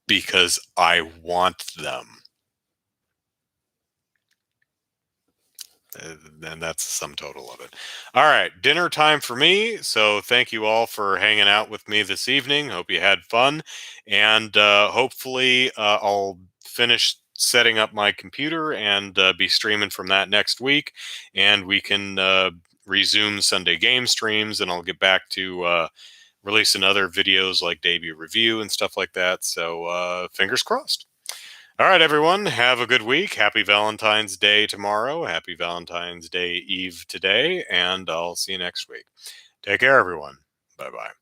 because I want them. And that's the sum total of it. All right, dinner time for me. So thank you all for hanging out with me this evening. Hope you had fun, and hopefully I'll finish setting up my computer and be streaming from that next week, and we can resume Sunday game streams, and I'll get back to releasing other videos like debut review and stuff like that. So fingers crossed. All right, everyone, have a good week. Happy Valentine's Day tomorrow. Happy Valentine's Day Eve today. And I'll see you next week. Take care, everyone. Bye-bye.